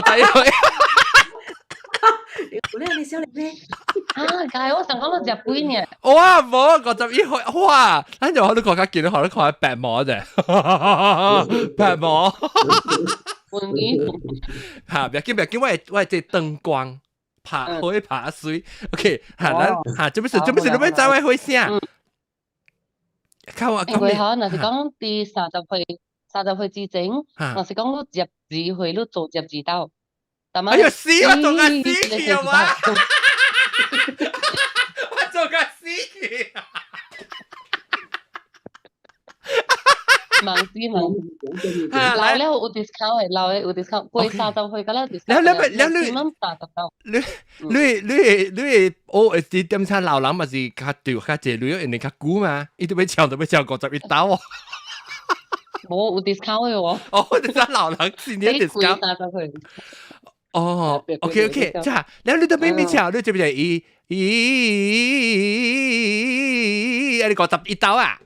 睇佢。你小你咩？但係我想講到日本嘅。哇，冇51回，哇！跟住我都覺得見到可能佢係白膜啫，白膜。嚇，別緊，我係即係燈光拍可以拍水。OK， 嚇，做咩事？你咪走位回聲。因為可能是講第30歲之前，若是講你入字會，你做入字刀。哎呀死！我做個死去啊嘛！我做個死去啊！忙老了有 discount 係，老有 discount，過30歲㗎啦 discount。你OSD 點餐老人咪是較掉較濟女，人哋較久嘛，伊都要唱51刀喎。冇有 discount 嘅喎。哦，你講老人先有 discount。哦 ，OK， 即係，然後你都邊唱，你這邊係你51刀啊？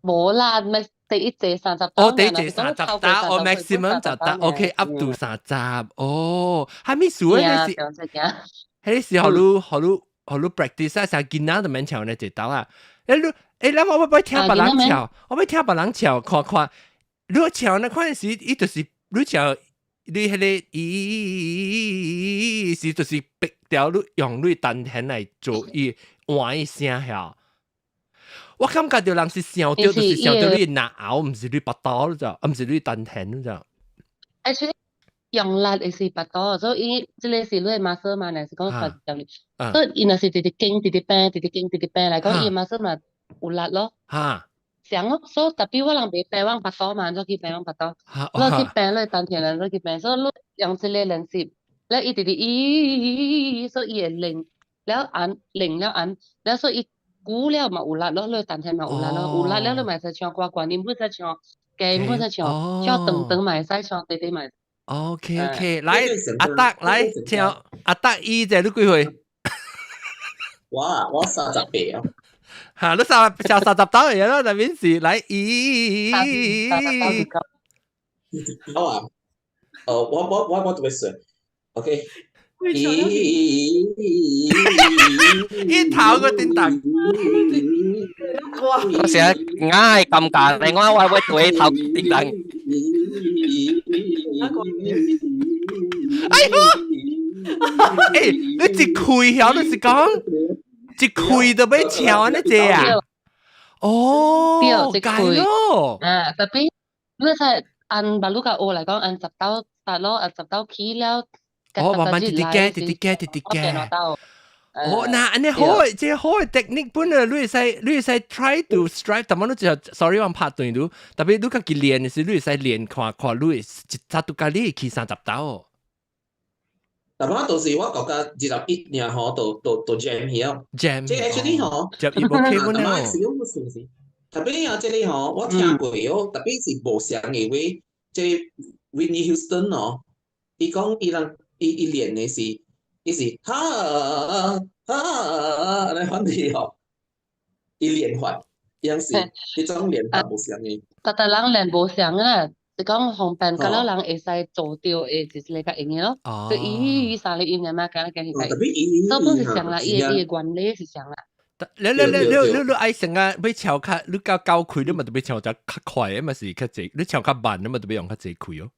冇啦，咪第一節30刀，哦，第一節30刀，哦 maximum 就得 ，OK up to 30，哦，係咩數啊？係時候你 practice 啊，成見到就免跳呢一刀啊！諗我要聽別人跳，我要聽別人跳，看，你跳那款時，伊就是你跳，你迄個是就是逼掉你用你丹田來做伊換一聲響。我感覺到人是想到，就是想到你腦，唔是你巴刀咋，唔是你丹田咋。actually 用力的是巴刀，所以這個是你的 muscle 嘛，係講發展力。所以伊若是直直勁、直直病嚟講，伊 muscle 嘛有力咯。想咯，所以特別我人別病往巴刀嘛，就去病往巴刀。你去病你丹田人，你去病，所以你用這個練習，แล้ว伊直直所以伊會練，แล้วอัน練แล้วอัน，แล้ว所以鼓了嘛有力咯，你丹田嘛有力咯，有力了你咪使唱呱呱，你唔使唱雞，唔使唱，唱長咪使，唱短咪。OK， 來阿德來唱阿德伊隻你幾歲？我38啊。嚇，你30刀嚟咯，但邊時來伊？好啊，我特別說 ，OK。一頭個叮當，我成日硬係咁㗎，另外我對頭叮當。哎呦，你一開曉就是講，一開就要跳呢隻啊？哦，解咯。特別你係按馬路嘅我嚟講，按10刀打咯，按10刀起了。哦，慢慢直嘅。哦，嗱，你好，即係好嘅 technique 本來你會使 try to strike，但係你就 sorry 我拍斷咗，特別你家己練嘅時，你會使練看，你一扎到家你起30刀。但係到時我覺得21年嗬，到 jam 咗 ，jam，即係 actually 嗬，jam 亦冇機會呢。特別啊，即係嗬，我聽過哦，特別是無相嘅位，即係 Whitney Houston 哦，伊講伊練嘅是，伊是哈嚟反地哦，伊練法，樣是呢種練法無相嘅。但人練無相啊，就講方便，咁樣人會使做掉誒，就是你個音嘅咯。就伊啥你音嘅嘛，咁樣嘅係。所以本是相啦，伊嘅原理是相啦。你愛成啊，要跳較你較高開，你咪特別跳就較快啊嘛是較濟，你跳較慢，你咪特別用較濟開哦。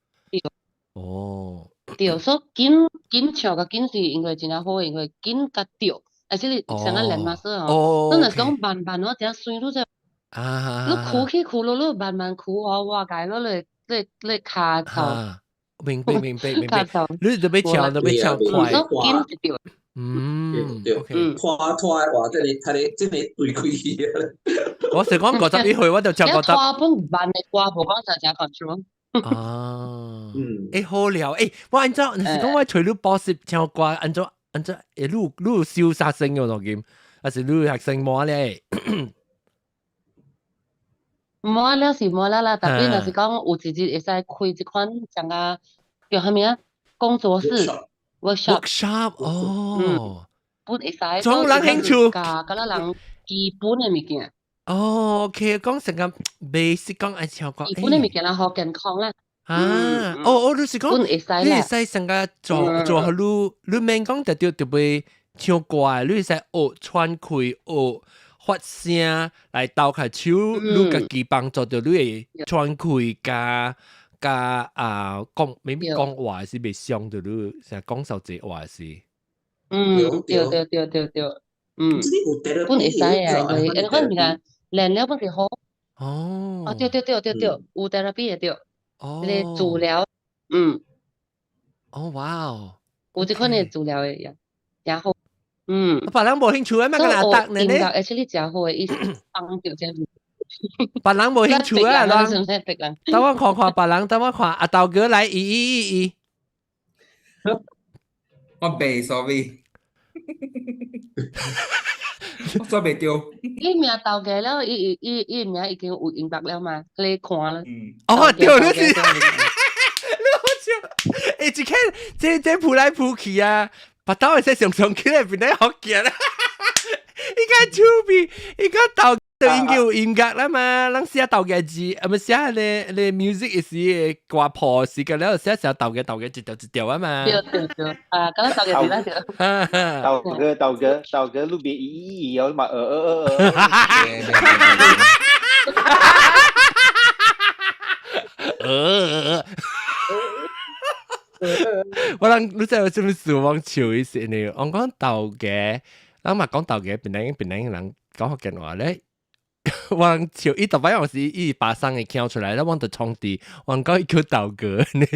哦。對，所以緊唱個緊是因為真係好，因為緊甲調，而且你成日練嘛說哦，你若講慢慢咯，真水你就你哭起哭落，你慢慢哭哦，哇解咯，你卡頭，明白，你就要跳快，所以緊是調，對，拖話即係真係對開嘅。我成講51歲，我就唱覺得。拖本慢嘅歌，無講就真 control。好聊，我按照，你是講我除了播攝唱歌，按照，你有瀟灑聲嘅咯，咁，還是你學聲冇咧？冇了是冇啦，特別就是講有自己會使開一款像個叫啥物啊？工作室 workshop 哦，本會使，種人興趣，教人基本嘅物件。哦，OK，講成個 basic 講愛唱歌，基本嘅物件啦，好健康啦。你是講，你會使成個做好你免講特別唱歌，你會使學喘氣，學發聲來鬥下手，你家己幫助到你嘅喘氣加講講話是未傷到你，成講受這話是。對。本會使啊，因為可能講練了本是好。對，有 therapy 嘅對。你治療，哇哦，有這款嘅治療嘅也好，別人冇興趣啊，乜個阿德呢？音樂 actually 真好嘅，意思幫到這。別人冇興趣啊，等我看別人，等我看阿豆哥來，我背 sorry， 我做袂到。伊名豆嘅了，伊名已經有音樂了嘛，你看啦。對，你是，你好笑，一看這撲來撲去啊，把刀會使上起來，變得好見啦，伊個趣味，伊個豆。就已經有音樂啦嘛，咱寫豆嘅字，唔係寫你 music 是掛破時嘅了，寫豆嘅一條一條啊嘛。對，啊，咁豆嘅字啦就。豆嘅路邊咦有嘛我諗你真係做咩事往潮意思呢？我講豆嘅，我咪講豆嘅，邊啲人講福建話咧。往潮伊特別有時伊把生嘅翹出來，咧往度衝地，往講伊叫豆哥呢。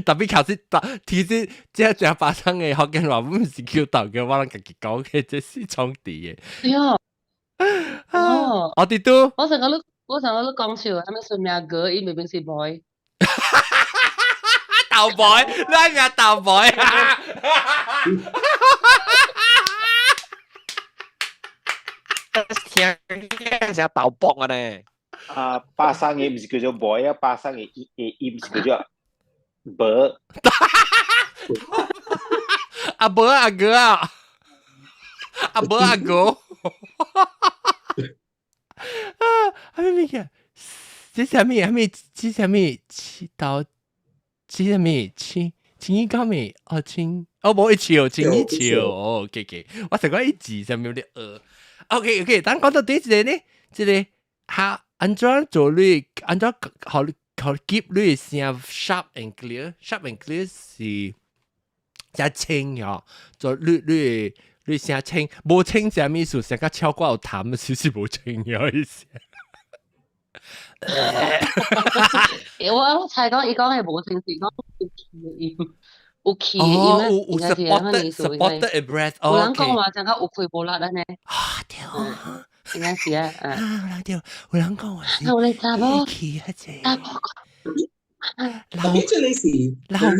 特別考試提示即係把生嘅福建話，唔是叫豆哥，我諗自己講嘅即係衝地嘅。對啊，哦，我哋都，我成日都講笑，係咪算命哥？伊明明是 boy。豆 boy，你係豆 boy 啊！聽聽成豆卜啊呢？巴生嘅唔是叫做 boy 啊，巴生嘅唔是叫做 bird。阿伯阿哥啊，阿伯阿哥。係咩嘅？這係咩？青衣高咩？哦青，哦冇一潮，青衣潮。哦，OK，我成個一字上面有啲OK，等講到第一個呢，即係嚇安怎做你，安怎好 keep 你聲 sharp and clear。sharp and clear 是真清呀，做你聲清，冇清就係咩意思？成個超過有淡嘅少少冇清嘅意思。我猜講，伊講係無清是講有氣嘅音，有 supported breath。有人講話真係有氣無力安尼。啊對。應該是啊，有人講話是。我哋查某，特別即係你是韓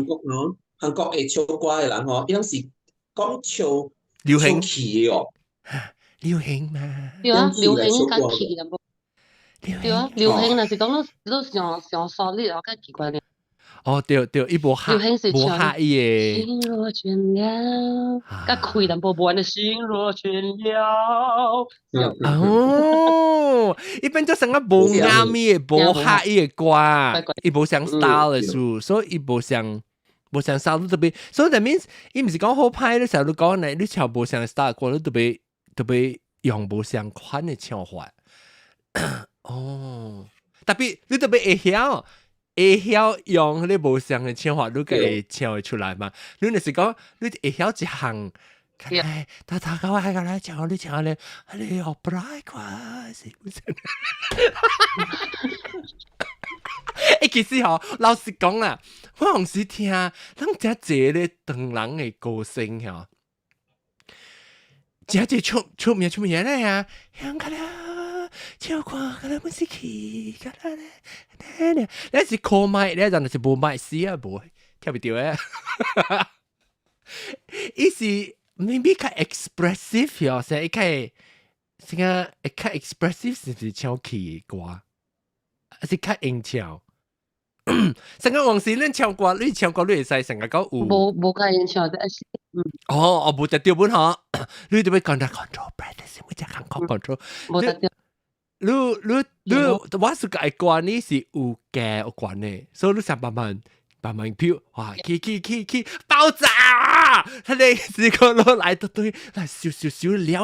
國咯，韓國嘅唱歌嘅人嗬，有時講唱流行氣嘅哦。流行嘛。對啊，流行跟氣咁。對啊，流行若是講都上solid，我較奇怪咧。哦，對，伊無刻意嘅。心若倦了，甲開淡薄無的心若倦了。哦，伊變咗成個無啱嘅、無刻意嘅歌，伊無像 style 嘅書，所以伊無像 style 特別。所以 that means 伊唔是講好歹，你成日都講咧，你唱無像 style 嘅歌，你特別用無像款嘅唱法。哦，特別你特別會曉用你無像嘅唱法，你會唱會出來嘛？你若是講你會曉一項，大家係個來唱，你唱咧，你學不來啩？是唔是？其實吼，老實講啦，我有時聽，咱真濟咧唐人嘅歌聲吼，真濟出名咧啊，香港啦。超過嗰啲本事氣，嗰啲咧，你是靠麥，你真係是冇麥死啊，冇聽唔到啊！伊是 maybe 較 expressive 喎，成一個成個較 expressive 是唔是唱氣嘅歌，還是較硬唱？成個往時恁唱歌，你唱歌你會使成個講有冇較硬唱，哦，冇隻調本嗬，你點樣講得 control breath？ 冇隻講 control， 冇隻調。你，我是個愛歌呢是有嘅有關嘅，所以你想慢慢飄，哇，起爆炸！佢哋試過攞來到對，來少了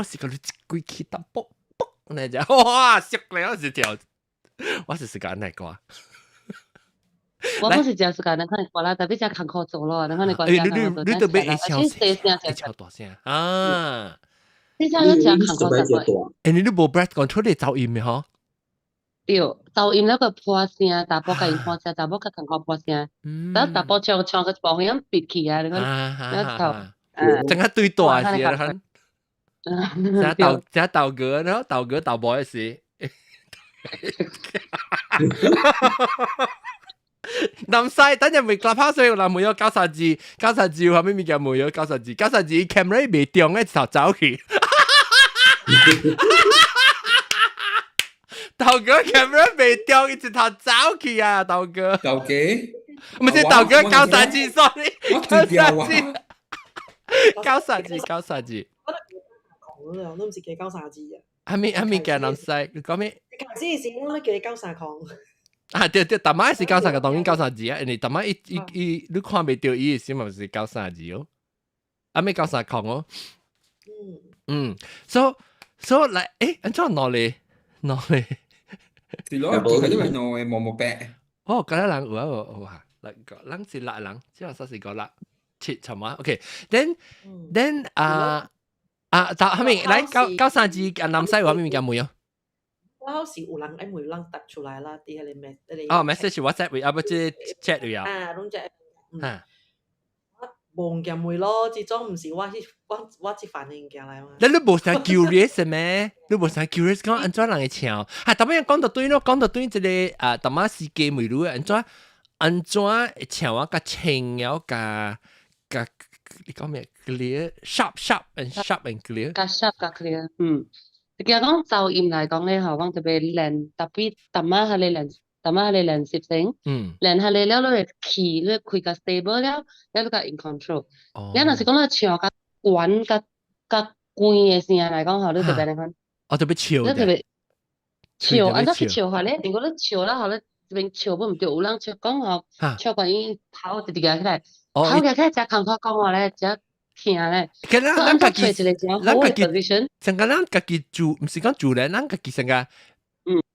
時個你鬼氣到啵啵，那就哇，熟了是條，我是個愛歌。我不是只是個能看歌啦，特別只看口做咯，能看你歌。你特別會唱大聲啊！你真係只看歌做歌。你都冇 breath control 你噪音嘅嗬？對，噪音那個破聲，大波個音破聲，大波個看歌破聲。但大波唱個爆音別起啊！你看，那頭，整個對大些啦，整豆哥，然後豆哥豆波時。南西等陣咪夾拋水，嗱冇有90字後面咪叫冇有90字，camera 未掉嘅時候走去。豆哥 camera 未掉，一直頭走去啊！豆哥，唔係豆哥90字 ，sorry， 90字。我都唔知幾90字啊！阿咪叫南西，你講咩？頭先時我都叫你交晒礦。啊，對，大媽是交三個，當然交三字啊。你大媽你看未到伊時嘛是交三字哦，阿咪交三礦哦。so 嚟，安怎攞嚟？是攞見佢因為攞嘅毛毛白。哦，嗰啲人有啊，人是辣人，即係說是個辣切尋嘛。OK，then 但係咪嚟交三字南西話咩叫梅啊？嗰時有人喺梅人突出來啦，啲係你咩？哦 ，message WhatsApp 會，不即 chat 會啊。攏只望見梅咯，始終唔是我只反應過來嘛。你冇成 curious 咩？你冇成 curious 講安怎人嘅唱？係咁樣講到對咯，講到對一個大馬世界梅路安怎唱啊？個情有個你講咩 ？clear sharp and clear。個 sharp 個 clear，其實講噪音嚟講咧，嗬，講特別練，特別大馬係你練攝聲，練係你了你 key 你開個 stable 了，你個 in control。你若是講你唱個滾個關嘅聲嚟講，嗬，你特別嚟講，特別潮，你特別潮，安怎去潮法咧？如果你潮啦，嗬，你邊潮不唔對，有人潮講嗬，潮關於頭直直起來，頭起來只康口講話咧，只。聽咧，咱家己，position，成個咱家己住，唔是講住咧，咱家己成個，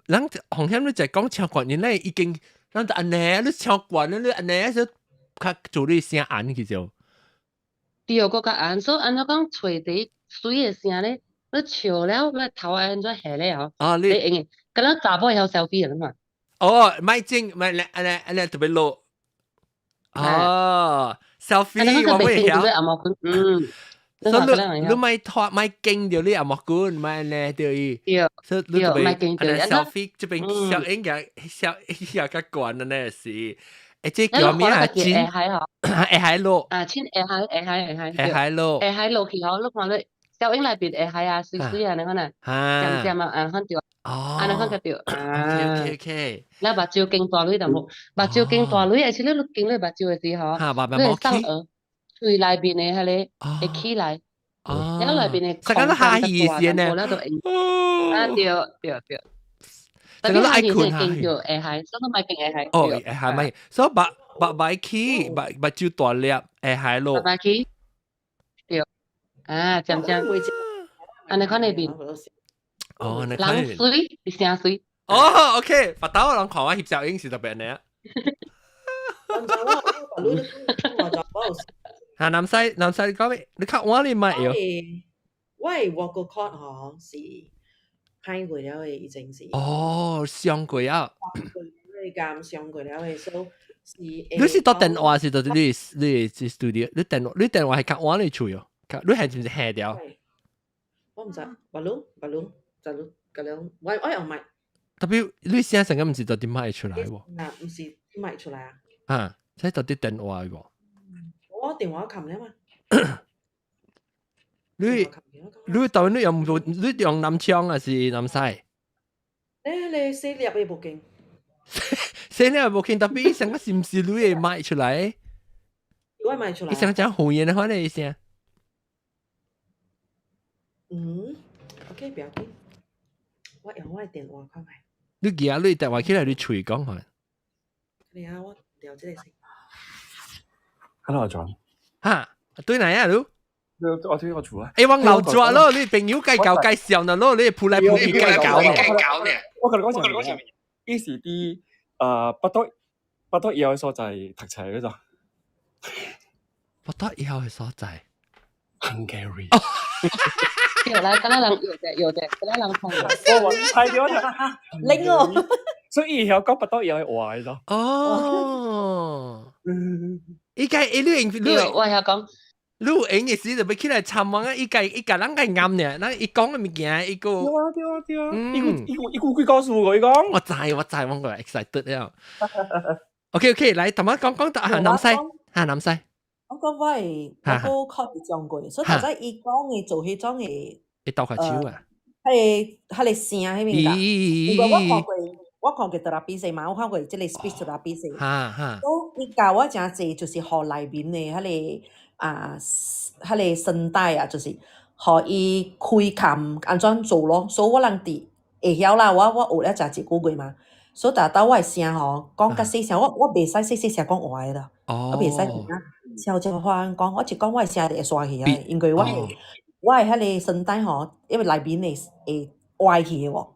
咱紅險你就講唱慣，原來已經，咱就安尼，你唱慣，你安尼就較做你聲暗去就。對，個較暗，所以安怎講吹啲水嘅聲咧，你潮了，你頭安怎下咧嗬？你用嘅，咁樣查甫有 selfie 啦嘛。哦，咪正，咪安尼特別落。哦。selfie 我會曉，所以你咪拖咪經掉你阿莫管，咪呢掉伊，所以你特別selfie 這邊小影嘅個管的呢是，即叫咩啊？錢海路啊，錢海路去嗬，你看你小影裏邊海啊，水啊，你看呐，漸啊，看掉。哦，你看個掉，OK，你目睭經大女就冇，目睭經大女，而且你經你目睭嘅時候，你係生耳，嘴裏邊嘅係你會起來，然後裏邊嘅成個下意識呢，對，但係下意識經掉海，所以咪經海，哦，海咪，所以白起，目睭大粒，海咯，白起，對，漸，安尼看呢邊。哦，你冷水，你聲水。哦 ，OK，白豆人看我翕照影是特別呢。嚇，南西你講咩？你看我你咪有。我係work個 court 嗬，是派過了嘅已經是。哦，上過啊。你咁上過了嘅，所以你是打電話是到你 studio， 你電話係靠我嚟吹哦，你係唔係下掉？我唔知，白龍。就咁樣，我又唔係。特別你聲成日唔是到點賣出來喎？嗱，唔是賣出來啊。啊，即係到啲電話喎。我電話琴咧嘛。你到你用你用南腔還是南西？你四粒嘅部經。四粒嘅部經，特別成個是唔是你嘅賣出來？我賣出來。你想講紅顏嘅話你聲？OK，不要緊。我用我電話看埋。你而家你電話起來你吹講下。你啊，我聊這個先。Hello John。嚇，對哪呀你？我對我做啊。誒，往流咗咯，你朋友介紹呢咯，你鋪嚟鋪去介搞呢。我同你講上面，於是啲不得以後嘅所在讀齊嗰度。不得以後嘅所在。Hungary。有啦，嗰啲人有嘅，嗰啲人同我係咗拎我，所以以後講不得有係壞咯。哦，依家你我係講，你影嘅時就俾起來參望啊！依家人係啱嘅，嗱，一講嘅物件，一個對啊，一個句告訴我講，我個 excited 了。OK， 來，同我講到南西。我講我係我個 copy 上過，所以頭先伊講嘅做迄種嘅，你鬥下手啊？係聲迄邊㗎。如果我看過特拉比賽嘛，我看過即個 speech 特拉比賽。都伊教我真濟，就是學內面嘅迄個聲帶啊，就是可以开琴安怎做咯，所以我人哋会晓啦，我学了食一个月嘛，所以到我的声吼讲甲细声，我袂使细声讲话的啦，我袂使点啊，小只番讲，我就讲我的声会刷起来，因为我的迄个声带吼，因为内面会歪去的喎。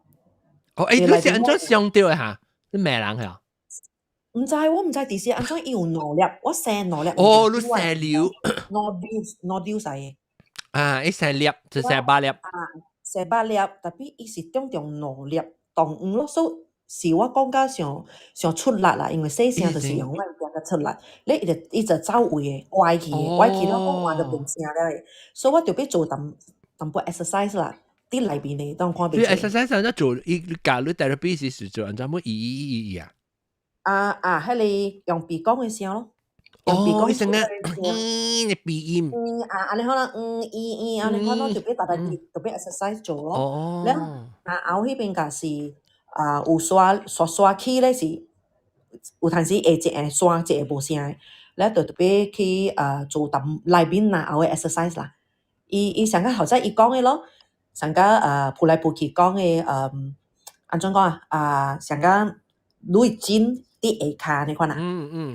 你是安怎上吊的哈？你咩人呀？我唔知第时安怎有脑粒，我生脑粒。你生瘤。脑瘤晒嘅。伊生粒就生8粒。生8粒，特别伊是种脑粒动物咯，所以是我讲甲上出力啦，因为细声就是用我个出力，伊就走位嘅，歪去咯，讲话就变声了，所以我就要做淡薄 exercise 啦。啲内边嚟當看邊。exercise 安怎做？伊教你 therapy 是做安怎麼啊？迄個用鼻講嘅聲咯。哦，成個鼻音。安尼可能安尼可能特別exercise 做咯。哦。然後迄邊個是有刷起咧是有陣時會一個刷一個無聲嘅，然後就特別去做淡內邊後嘅 exercise 啦。伊上個後仔伊講嘅咯。上個撲來撲去講嘅安怎講上個濾鏡啲下骹你看啊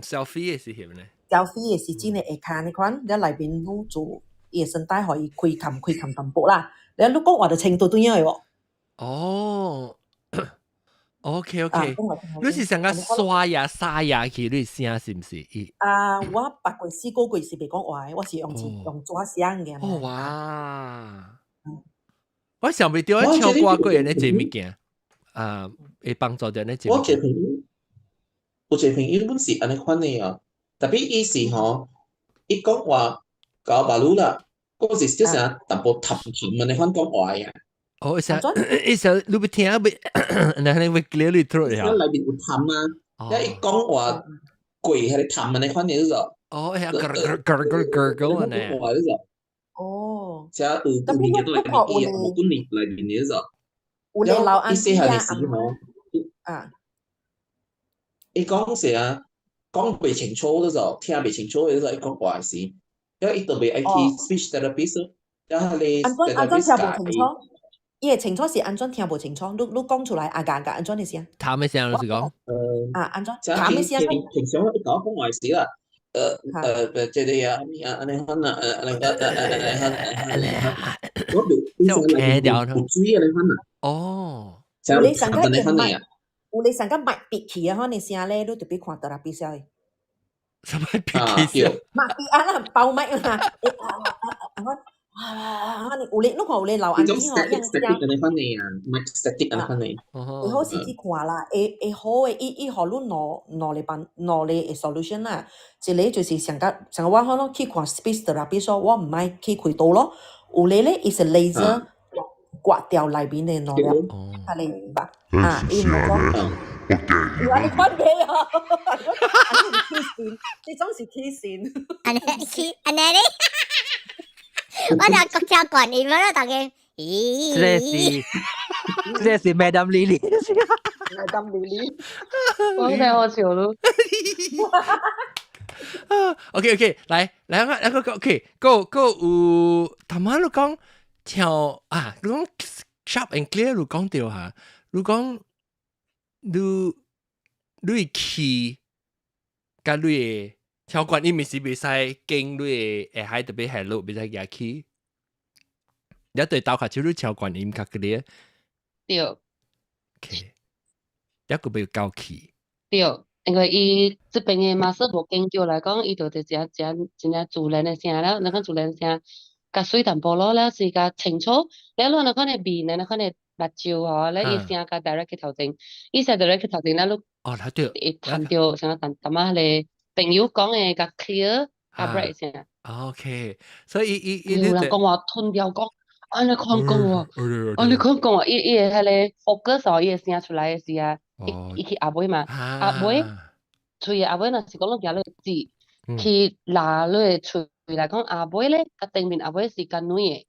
selfie 嘅是翕呢 selfie 嘅是真嘅下骹你看你內邊擼做伊嘅聲帶可以開琴淡薄啦你擼講話就程度對樣嘅喎哦OK 你是上個刷牙沙牙去你聲是唔是我8個月4個月是未講話我是用抓聲嘅哇我想袂到唱歌過人咧做物件，會幫助到咧做物件。有一個朋友本是安尼款嘅啊，特別伊是吼，伊講話搞馬路啦，嗰時即係淡薄談談安尼款講話呀。哦，伊想你要聽袂，然後你會 clearly through 呀。內面有談啊，因伊講話貴係你談安尼款嘅啫。哦，係gurgle 呢。哦，即係有年嘅都係邊嘢，冇半年嚟邊嘢啫。有你老阿姐係時候，伊講時啊，講袂清楚嗰陣，聽袂清楚嗰陣，伊講話時，因為伊特別愛去 speech therapist，然後你安怎聽無清楚？伊嘅清楚是安怎聽無清楚？你講出來安怎嘅聲？談嘅聲就是講，安怎？談嘅聲？平常你講話時啦。即係啊，你可能就聽掉唔注意你可能哦，你上個有你上個麥別去啊，可能聲咧，你特別看到啦，必須嘅。什麼別去聲？麥別啊啦，爆麥啊！有你看有你老安尼吼，樣聲。你翻嚟啊，唔係 static 啊，翻嚟。你好時去看啦，會好嘅，伊互你兩個 solution 啦。一個就是上個我可能去看 speech therapy，所以我唔愛去開刀咯。有咧咧，伊是 laser 刮掉內邊嘅腦粒，你明白？伊唔講。你分俾我，你黐線，你總是黐線。安尼咧。我就國家管理嘛，大家。這是 Madam Lily。Madam Lily。我太好笑咯。OK， 來，OK， 個有頭晚你講跳你講 sharp and clear 你講到嚇，你講你去甲你嘅跳管音咪是袂使經你嘅會海特別係路，袂使夾去。你對刀卡手你跳管音較clear。對。OK，一個袂夠氣。對。因為伊這邊嘅馬斯無研究來講，伊就真正自然嘅聲了，那個自然聲，較水淡薄咯，了是較清楚，了你可能面，你可能目睭吼，了伊聲較 direct 去頭前，伊聲 direct 去頭前，了你會聽到像淡仔個朋友講嘅較 clear，較 bright 聲。OK，所以有人講話吞掉講，安尼講喎，安尼講喎，伊個迄個 focus 哦，伊個聲出來嘅時啊。伊去阿妹嘛，阿妹喙阿妹若是講你行落字，去拿落喙來講阿妹咧，個頂面阿妹是較軟嘅，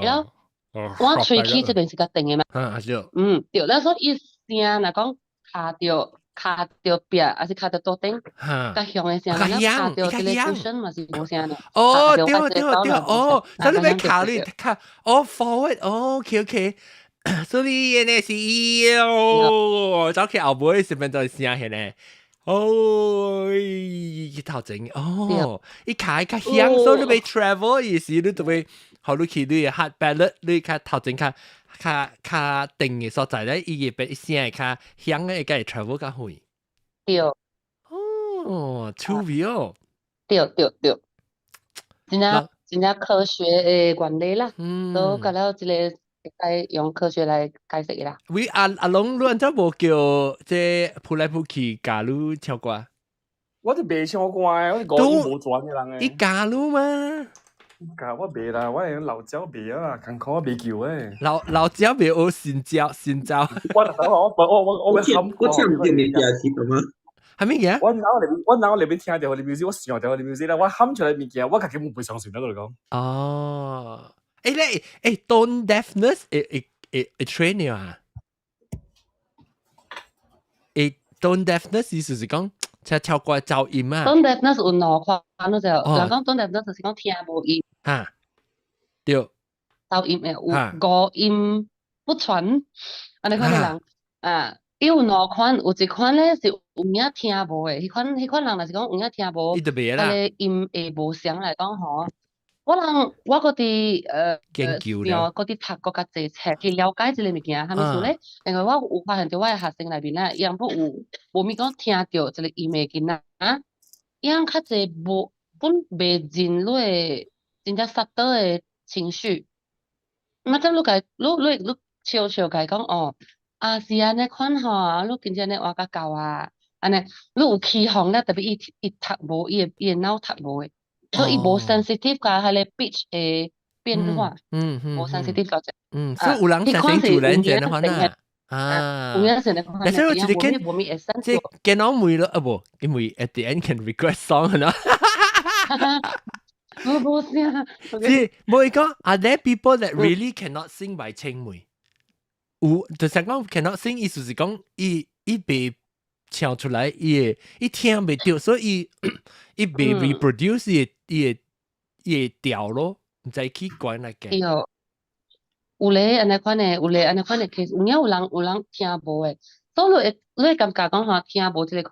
然後我喙齒這邊是較定嘅嘛，對，然後所以伊聲若講卡着卡着壁，还是卡着桌顶，甲响诶声，然后卡着即个 cushion 嘛是无声诶。哦，对对，哦，所以你要考虑看，哦 ，forward，哦 ，OK，所以呢是哦，早起後尾是邊度聲嘅呢？哦，頭前哦，伊卡較響，所以你要 travel 意思，你就會好你去你嘅 hard ballot，你較頭前較定嘅所在咧，伊嘅聲係較響嘅，會 travel 較遠。對。哦，2 位哦。對，真正科學嘅原理啦，都甲了即個該用科學來解釋啦。喂，阿龍，你怎無叫即撲來撲去假如唱歌？我都未唱歌嘅，我講已無轉嘅人誒。你假如嘛？假我未啦，我係老鳥未啊，艱苦我未叫誒。老鳥未學新招。我會喊歌。我聽唔見你第二次咁啊？係咩嘢？我腦裏邊聽到你 music， 我想到你 music 啦，我喊出來物件，我自己冇背上船嗰度講。哦，tone deafness，train 你啊？tone deafness 意思是講，即跳歌噪音啊。tone deafness 有兩款咯，就人講 tone deafness 就是講聽無音。嚇，對。噪音誒，有五音不全，安尼款嘅人啊。有兩款，有一款咧是有影聽無誒，迄款人若是講有影聽無，個音會無相來講吼。我嗰啲研究了，嗰啲讀過較濟冊去了解即個物件，係咪數咧？另外我有發現到我嘅學生內邊咧，伊人都有無咪講聽到即個音嘅囡仔，伊人較濟無本袂進入誒真正實到誒情緒。那咁你悄悄甲伊講哦。是安尼款吼，你真正咧話甲夠啊，安尼你有起哄咧，特別伊讀無，伊嘅腦讀無誒，所以伊無 sensitive 甲迄個 pitch 誒變化，無 sensitive 到啫。所以有人成成做人嘅話呢，有影成咧講，但係我覺得即係見到妹咯，無，因為 at the end can regret song 啦。冇聲。即冇講 ，are there people that really cannot sing by 青梅？有，就是講 cannot sing， 意思是講伊被唱出來，伊聽袂到，所以伊被 reproduce 伊嘅調咯，唔知去關來嘅。有咧安尼款嘅，有咧安尼款嘅 case， 有人聽無誒，所以你會感覺講嚇聽無即個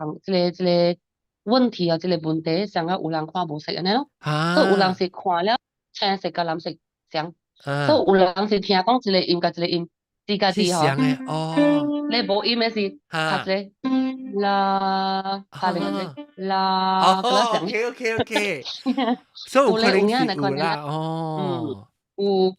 問題啊，即個問題，上個有人看無識安尼咯，所以有人是看了青色甲藍色相，所以有人是聽講一個音甲一個音。自家己嗬，你冇音嘅是拍咧啦，拍咧啦，哦，OK，所以有可能是有啦，哦，有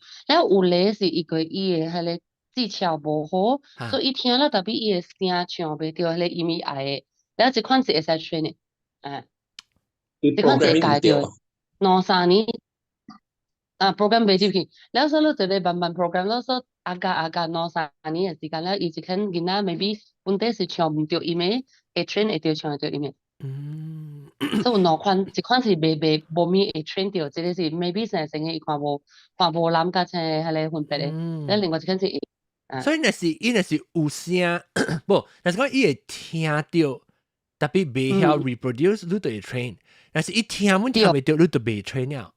咧是伊個伊嘅係咧技巧無好，所以伊聽了特別伊嘅聲唱袂到，係咧音伊愛嘅，然後一款是會使 train 嘅，一款是會教到2-3年。program 袂入去，แล้ว所以就咧慢慢 program 咯，所以อาการ2-3年嘅時間咧，伊一肯囡仔 maybe 本地是唱唔到音嘅，會 train 會到唱會到音嘅。所以有兩款，一款是未無咪會 train 到，即個是 maybe 成成嘅伊看無攬甲成係咧分別嘅，แล้ว另外一款是所以伊若是有聲，不，但是講伊會聽到，特別袂曉 reproduce，你就會 train，但是伊聽唔聽袂到，你就袂 train 了。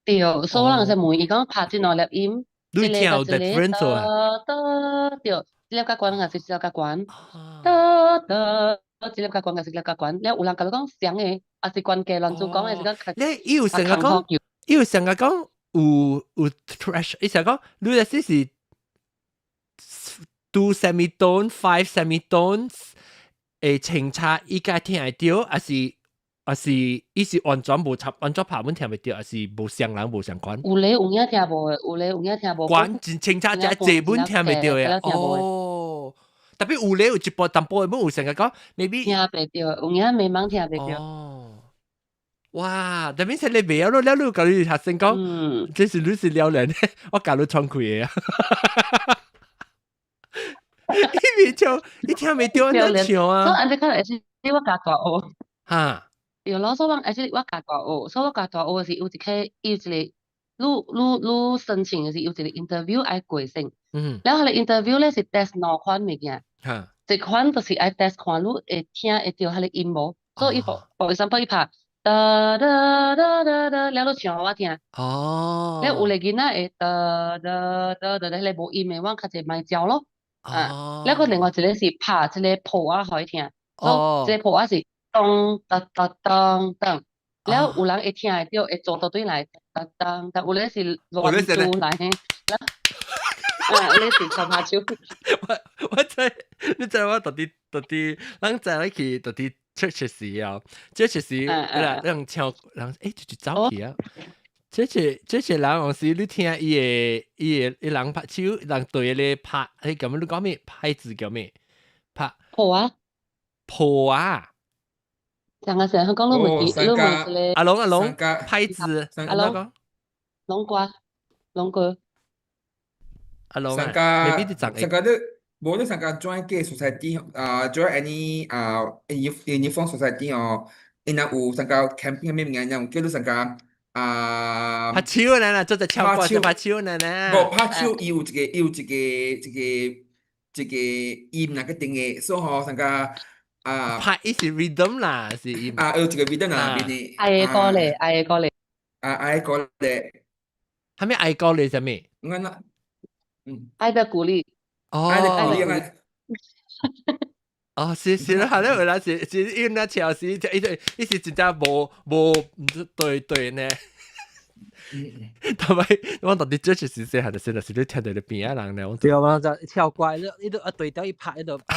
對，所以我人就問伊講拍即兩粒音，你聽有 difference 啊？對，一粒較懸還是一粒較懸？一粒較懸還是一粒較懸？了有人甲你講聲誒，還是關鍵，人做講誒是講。咧，伊有成日講有 trash， 伊成日講你若是2 semitone 5 semitones， 清差伊家聽會到，還是伊是完全無拍本聽袂到，還是無相人無相關？有咧有影聽無誒，有咧有影聽無。關清差只這本聽袂到嘅。哦，特別有咧有一部淡薄嘅本有成日講 ，maybe 聽袂到，有影未茫聽袂到。哦，哇！特別是你袂曉咯，你甲你學生講，這是你是了人，我教你創開嘅啊。伊袂唱，伊聽袂到，安怎唱啊？所以安尼看來是你我教大學。哈。對咯，所以講，而且我教大學，所以我教大學是有一個你申請嘅是有一個 interview 愛過先，然後佢 interview 咧是 test 兩款物件，一款就是爱 test 看你会听会到迄个音无，所以for example 伊拍哒哒哒哒哒，了你唱互我听。哦。了有个囡仔会哒哒哒哒，迄个无音的，我较济卖教咯。了个另外一个是拍一个谱啊，互伊听。所以这个谱啊是咚哒哒咚咚。了有人会听会到，会做到对来咚咚咚，有咧是乱做来嘿。你是唱下手。我知，你知我到底，咱知咧去到底 church 时啊 ，church 时，人唱人就是走去啊。church 人有时你聽伊人拍手，人對咧拍，你咁樣你講咩？拍字叫咩？拍破啊！上個時候講你唔記，你唔記咧。阿龍，拍字，阿龍，龍瓜。阿龍上啊，未必啲上個無你上個 join 嘅 society join any uniform society 哦，因那有上個 camping 咩嘢樣，叫你上個拍手呢，做隻唱歌就拍手呢。無拍手，伊有一個音那個定嘅，所以吼上個拍伊是 rhythm 啦，是音有一個 rhythm 啦，邊啲愛嘅歌咧，愛嘅歌咧，係咩愛歌咧？係咩？我那愛的鼓勵。愛的鼓勵啊！哦，是啦，係咧，啦，是因那條是伊是真正無對呢。同埋我到底做出是細漢的時候，是你聽到你邊啊人咧？對啊，我就跳怪了，伊都對調一拍，伊都啪，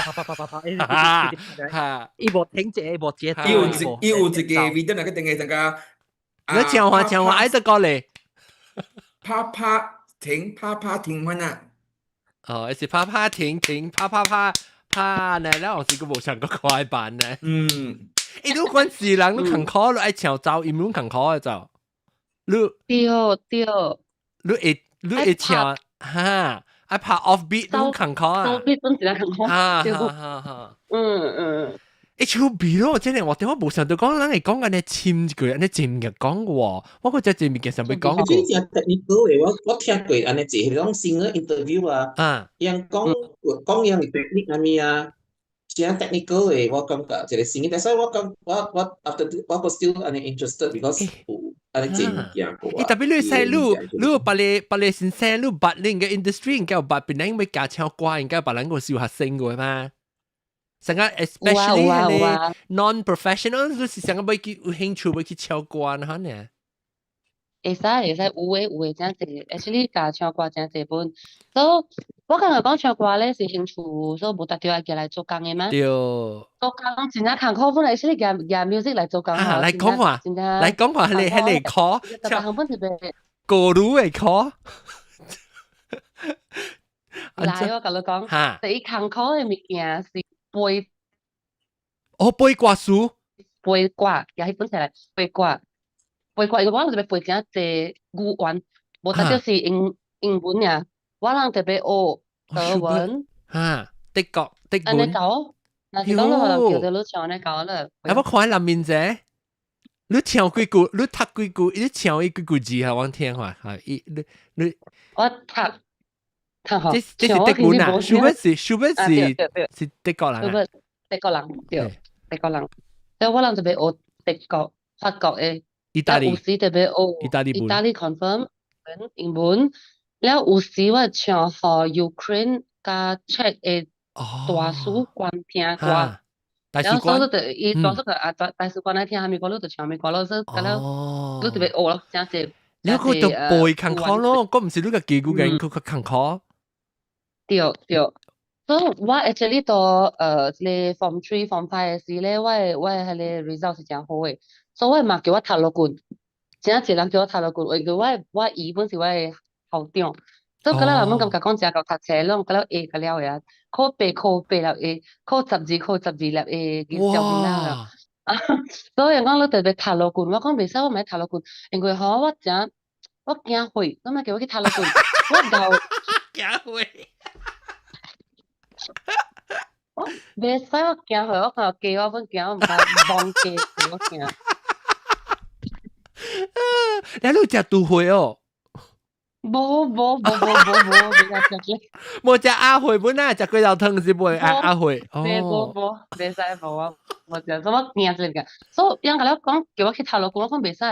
伊無停止，伊無節奏，伊有一個 video 那個定嘅上個，你唱話愛的歌咧，啪停翻啊！哦，是啪停，啪呢，然後是個無唱過快板呢。伊如果是人都勤考，你愛唱走音都勤考嘅就。對，你會唱哈，愛拍 offbeat 都勤考啊。offbeat 都是勤考。哈。H B 咯，真係我點解冇想到講，人哋講緊你簽一句，你前日講嘅喎，我嗰隻前面嘅上面講過。即係真 technical 嘅，我聽過安尼即係講 singer interview 啊，人講樣嘅 technique 係咩啊？真 technical 嘅，我感覺即係 singer，但係我講我 after 我 still 安尼 interested because 安尼真嘢個。特別你細路把你先生，你把你嘅 industry 應該有把別人會教唱歌，應該把人個小學生嘅嘛。成個 especially 係 non-professional， 你是成個會去有興趣會去唱歌呢？呢？會使，有誒真濟 ，actually 教唱歌真濟本。所以我剛才講唱歌咧是興趣，所以無特別叫來做工嘅嘛。對。做工真係艱苦，本來actually 夾 music 來做工。來講話，你考，唱本特別。過路嘅考。來，我甲你講，第一艱苦嘅物件是。背歌書，背歌，也係本嚟背歌，我就要背真濟語言，無特別是英文呀，我人特別學德文，德國，安尼搞，但是講你可能叫做你唱安尼搞啦。我看南面者，你唱幾句，你讀幾句，你唱幾句字係我聽下，係你我讀。這是德國人，是德國人啊！德國人對，德國人。所以我人特別學德國、法國嘅，意大利，有時特別學意大利 confirm 英文，然後有時我唱學 Ukraine 加 Czech 嘅大使館聽歌，然後所以就伊大使館大使館來聽下美國佬就唱美國佬，所以咁樣你特別學咯，真係。你個就背勤考咯，嗰唔是你個記句嘅，佢勤考。對，所以我 actually 到你 form 3 form 5嘅時咧，我係迄個 result 是真好嘅，所以我嘛叫我讀落去，真係人叫我讀落去，因為我姨本是我嘅校長，所以嗰陣人們感覺講真夠讀冊咯，嗰陣 A 嗰了呀，考8了 A， 考12了 A， 叫上啦，所以人講你特別讀落去，我講未使我咪讀落去，因為我驚會，咁咪叫我去讀落去，我就驚會。袂使我驚佢，我看記我本驚我唔怕忘記我驚。你喺度食都會哦？冇食阿慧本啊，食幾條湯是袂阿慧。袂使無食，什麼驚之類嘅。所以人甲我講叫我去頭路講，我講袂使。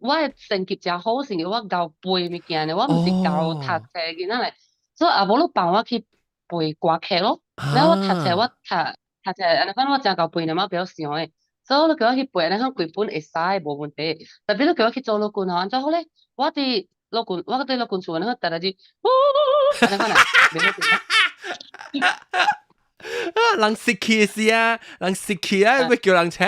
我嘅成績真好，是因為我教背物件咧，我毋是教讀冊嘅囡仔嚟。所以啊，無你幫我去背歌曲咯。然後我讀冊，我讀冊，安尼講我真教背，嘛比較想誒。所以你叫我去背，安尼講幾本會使無問題。特別你叫我去做老官吼，安怎好咧？我佇老官厝，安尼講逐日就，安尼講啦，袂好啊，人食氣是啊，人食氣啊，要叫人請。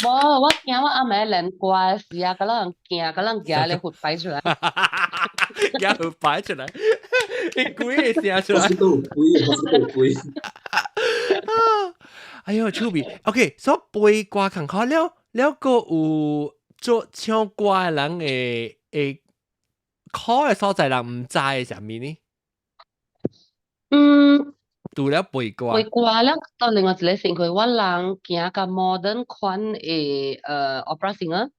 無，我驚我阿妹練歌時啊，甲人驚，甲人夾咧血擺出來，夾血擺出來，你鬼嘅聲出來，哎呦，趣味。OK，所以背歌坎坷了個有做唱歌嘅人會考嘅所在人唔知係啥物呢？除了背歌，背歌了，到另外一個興趣，我人行甲 modern 款嘅opera singer，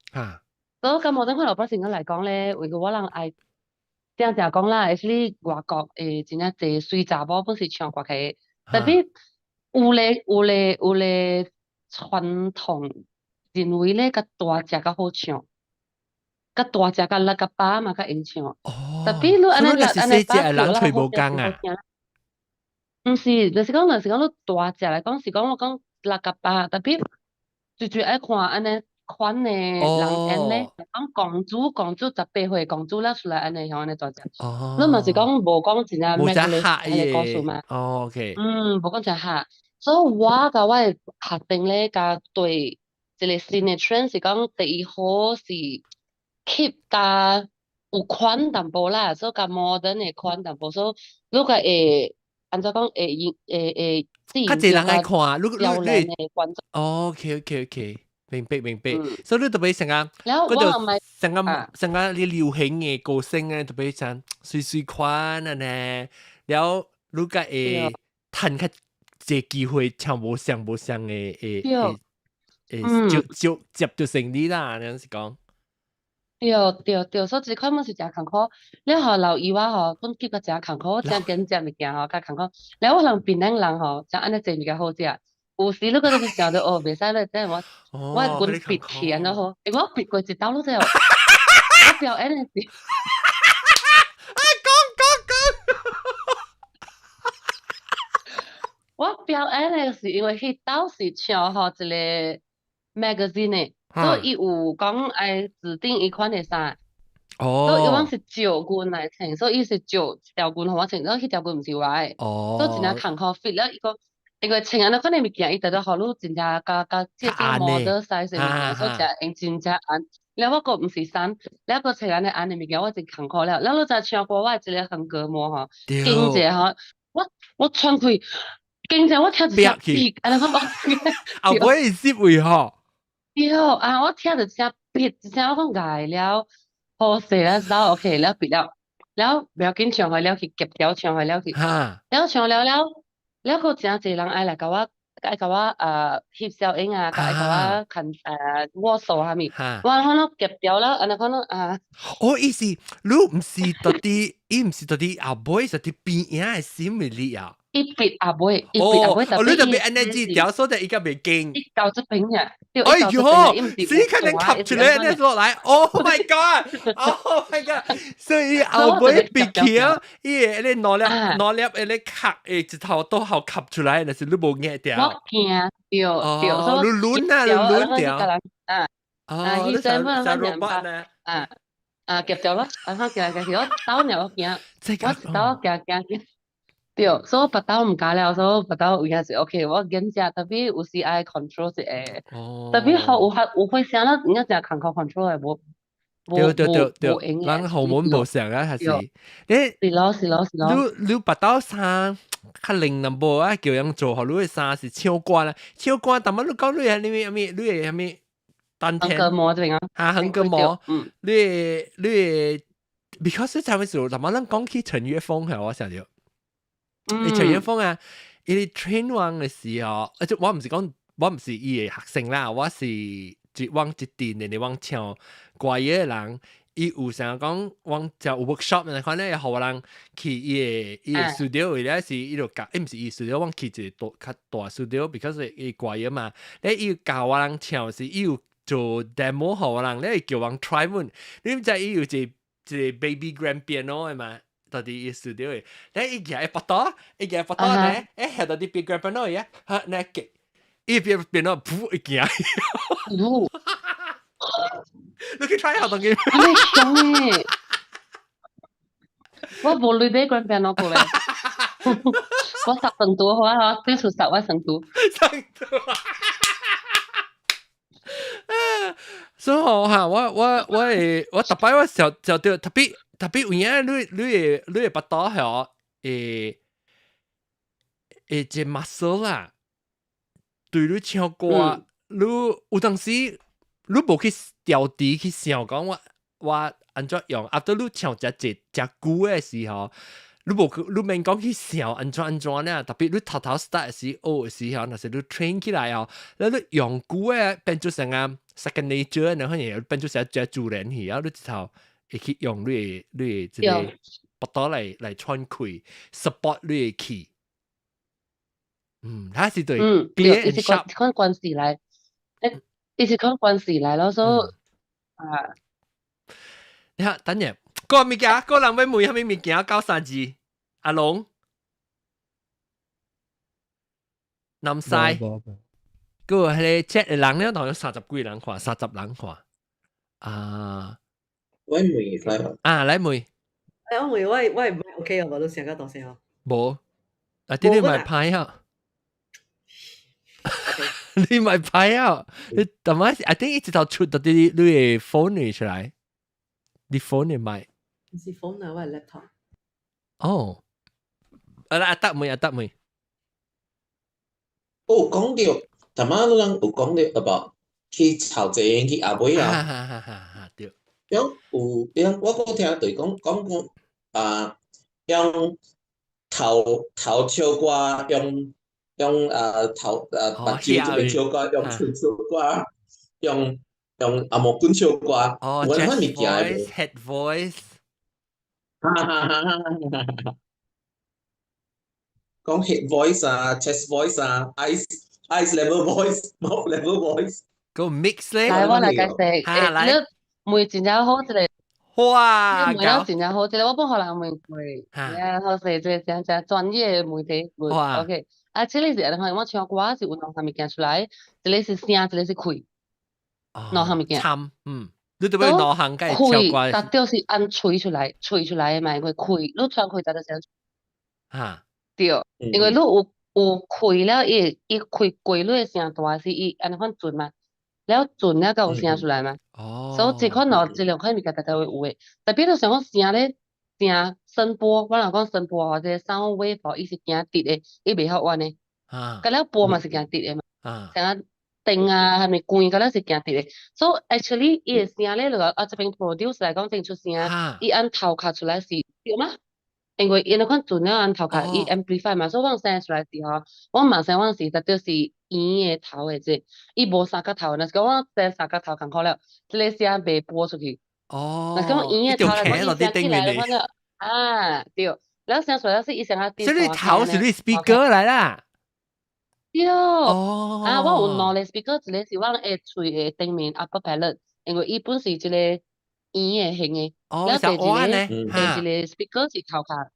所以甲 modern 款 opera singer 來講咧，為個我人愛正講啦，actually 外國真正濟水查某本是唱歌嘅，特別有咧傳統認為咧，甲大隻較好唱，甲大隻甲力甲巴嘛較會唱，特別你安尼巴人吹無共啊。毋是，就是講你大隻來講，是講我講六甲巴，特別最愛看安尼款誒人演咧，講公主18歲公主了出來安尼像安尼大隻，你嘛是講無講真正咩嘅歌手嘛？OK，無講真嚇，所以我甲我誒學定咧，甲對一個新嘅 trend 是講第一好是 keep 甲有款淡薄啦，所以甲 modern 嘅款淡薄，所以如果會。按照講較濟人愛看，你OK，明白。所以你特別成個成個你流行嘅歌星咧，特別像水款啊呢，了你個會趁較濟機會唱無相嘅接到成你啦，你是講。對，所以一款物是真艱苦。你互留意我吼，本結個真艱苦，真揀食物件吼，較艱苦。แล้ว我人檳榔人吼，真安尼食物件好食。有時你嗰陣時想到哦，袂使咧，即係我本別氣安咯吼，我別過一道路之後，我表演嘅時，我表演嘅時，因為迄道是唱吼一個 magazine 嘅。所以伊有講愛指定一款嘅衫，所以有講是照裙來穿，所以伊是照條裙互我穿，所以迄條裙毋是我嘅，所以真正艱苦 fit 了。伊講因為穿安尼款嘅物件，伊得到互你真正甲接近 model size 嘅物件，所以真正按。了我個毋是衫，了個穿安尼物件，我真艱苦了。了你再唱過我一個橫膈膜吼，經者吼，我穿開經者我聽一隻鼻，安尼講啊，我也是會吼。對啊，我聽着聲別一聲，我講捱了，好勢了，然後 OK 了，別了，了不要緊唱開了去夾條唱開了去，了唱了個真濟人愛來甲我翕小影啊，愛甲我看握手下面，我可能夾條了，安尼可能哦，意思你毋是到底，伊毋是到底後尾是啲邊樣嘅心理啊？一別阿妹，你特別 energy 掉，所以伊個袂驚。一到這邊呀，哎呦，只可能吸出來，那落來 ，Oh my god，Oh my god，所以後尾別強，伊個攞粒個吸，一頭都好吸出來，但是你冇壓掉。我驚，對，哦，掄掉，醫生幫我兩百呢，夾掉咯，然後夾，我刀鳥我驚，我刀夾。對，所以我拔刀唔加了，所以我拔刀有陣時 OK， 我忍食，特別有時愛 control 一個，特別有會聲啦，人家真係艱苦 control 係對，人荷爾蒙冇上啊，係是。是咯。你拔刀衫較靈淡薄啊，叫人做，你嘅衫是唱歌啦，唱歌，但係你講你係咩？當天橫膈膜這邊啊，橫膈膜，你 because 你參與時候，但係咱講起陳月峰係我想到。陳月峰啊，伊哋 train one 嘅時候，我唔是伊嘅學生啦，我是往一段你往唱怪嘅人，伊有想講往就 workshop 嚟看咧，互人去伊個 studio 咧是伊度教，唔是伊 studio，往去一個較大 studio，because 伊怪嘅嘛，咧伊教我人唱是伊有做 demo 互人，咧叫人 try 問，你唔知伊有一個 baby grand piano 嘅嘛？到底伊 studio 嘅，咧伊夾一巴刀咧，下到啲 big grand piano 嘅，嚇咧嘅，伊變到噗一件。你去 try 下當佢。你想誒？我冇類啲 grand piano 過咧，我十成度好啊，我最少10我成度。所以嚇，我特別我小到特別有影，你會巴刀係隻 muscle 啦，對你唱歌，你有當時。你無去調題去想講我安怎用，啊到你唱只久嘅時候，你免講去想安怎咧，特別你頭 start 嘅時候嘅時候，若是你 train 起來哦，你用久嘅變做成啊 second nature，然後嘢變做成只自然去，然後你之後會去用你即個把刀嚟傳開 support 你嘅 key，它是對 clear and sharp，看關係嚟。伊是講關係嚟咯，所以你睇等陣，個物件，個人要問蝦米物件九三字，阿龍，南西，個係 chat 嘅人咧，當有30幾人看，30人看，我問嚟啊，來問，我問我唔係 OK 啊，我都想個東西哦，冇，啊啲你咪派啊。你咪派啊！你但係 I think 一直到出到啲你嘅 phone 出來，你 phone 嘅咪？唔是 phone 啊，我係 laptop。哦，阿德妹。哦，講到，頭晚你人有講到 about 去炒正去阿妹啊。對。樣我個聽對講用頭唱歌用頭目睭這邊唱歌，用嘴唱歌，用阿毛管唱歌，哦 ，chest voice，head voice，講 head voice 啊 ，chest voice 啊 ，eyes level voice，mouth level voice，個 mix 咧，來我來解釋，你梅真正好一個。哇！梅了真正好，即係我幫學人梅梅，好勢即係真專業媒體梅 ，OK。啊，這裡是人我唱歌是有兩項物件出來，一個是聲，一個是氣，兩項物件。你對邊兩項嘅唱歌？但就是按吹出來嘅嘛，因為氣，你唱氣就係聲。嚇，對，因為你有氣了，伊氣過你嘅聲大是伊按款準嘛，了準了才有聲出來嘛。所以這款這兩款物件大家會有嘅，特別你想講聲咧。聲聲波，我若講聲波或者 sound wave， 伊是驚直的，伊袂曉彎的。咁了波嘛是驚直的嘛。像定啊，係咪關？咁了是驚直的。So actually，伊個聲咧，這邊 produce 嚟講整出聲，伊按頭殼出來是對嗎？因為伊那款準了按頭殼，伊 amplify 嘛，所以我聲出來時候，我馬上我是實就是圓嘅頭嘅啫，伊無三角頭，若是講我聲三角頭咁好了，這個聲袂播出去。嗱，咁圓嘅頭嚟講，伊聲起來嘅話啊，對，แล้ว聲出來是伊聲啊，所以你頭是你 speaker 嚟啦。對，啊，我有兩個 speaker，一個是我誒喙嘅頂面 upper palate， 因為伊本是一個圓嘅形嘅，แล้ว第二個speaker 是頭殼。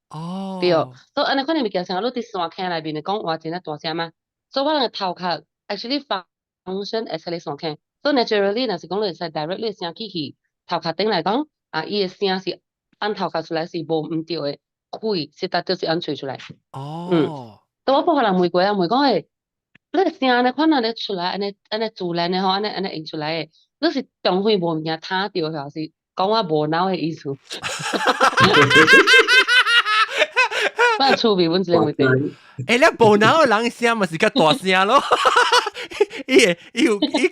對，所以安尼款嘅物件，像你啲山坑內面嚟講話真係大聲嘛，所以我哋頭殼 actually function as 你山坑，所以 naturally 若是講你係 directly 聲起去頭殼頂嚟講，啊，伊嘅聲是按頭殼出來是無唔對嘅，氣是達到是按吹出來。但我不可能玫瑰啊，玫瑰誒，你個聲安尼款安尼出來，安尼自然嘅吼，安尼用出來誒，你是中氣無物件聽到係是講我無腦嘅意思。我趣味，阮一個問題。你無腦嘅人聲咪是較大聲咯。伊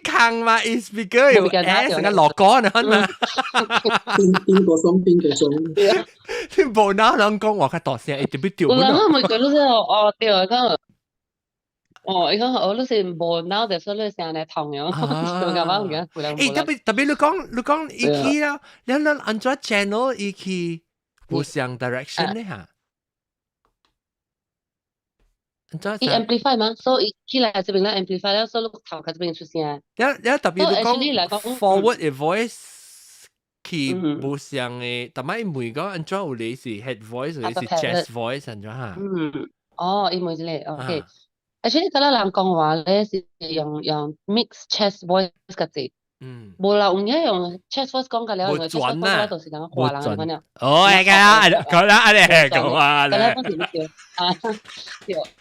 扛嘛，伊 speaker 有成個落杆啊嘛。邊個鬆？無腦人講話較大聲，特別調。有人我咪講你哦，對啊，講。伊講我都是無腦就說你成日痛樣，就咁樣嘅，不能。特別你講伊去啦，你安怎 channel 伊去不相 direction 呢嚇？伊 amplify 嘛，所以起來這邊咧 amplify 了，所以頭殼這邊出聲。有特別你講 forward 嘅 voice 去不相嘅，但係每個安怎有你是 head voice 或者是 chest voice 安怎嚇？伊每一個 OK。actually 嗰啲人講話咧是用 mix chest voice 嘅字。無啦，有嘢用 chest voice 講嘅了，因為 chest voice 咧就是講華人講了。係㗎，講啦，你係講話咧。嗰啲唔少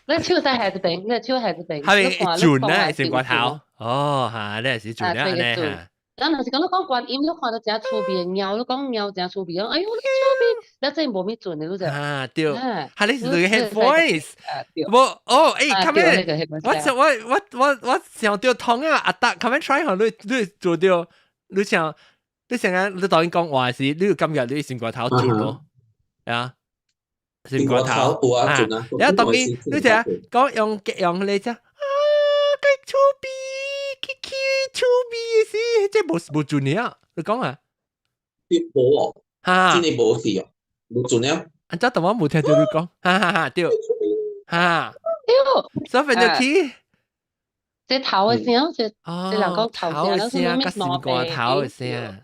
你手在下一邊，你手下一邊。係咪轉咧？成個頭。嚇，你係是轉咧嚇。咱若是講你講觀音，你看到真趣味嘅貓，你講貓真趣味，哎呦，你趣味，你真無咪準嘅，你知？對，係你是個 head voice。come in，我想到同樣阿達 come in try 下，你做到，你成日你當然講話是，你要今日你成個頭轉咯，啊，成個頭啊，然後當然你睇下講用你啫，計趣味。趣味是，即冇做呢啊！你講啊？冇哦，真係冇事哦，冇做呢。安怎同我冇聽到你講？對，所以就去。即頭嘅聲，即人講頭聲，聲加成個頭嘅聲。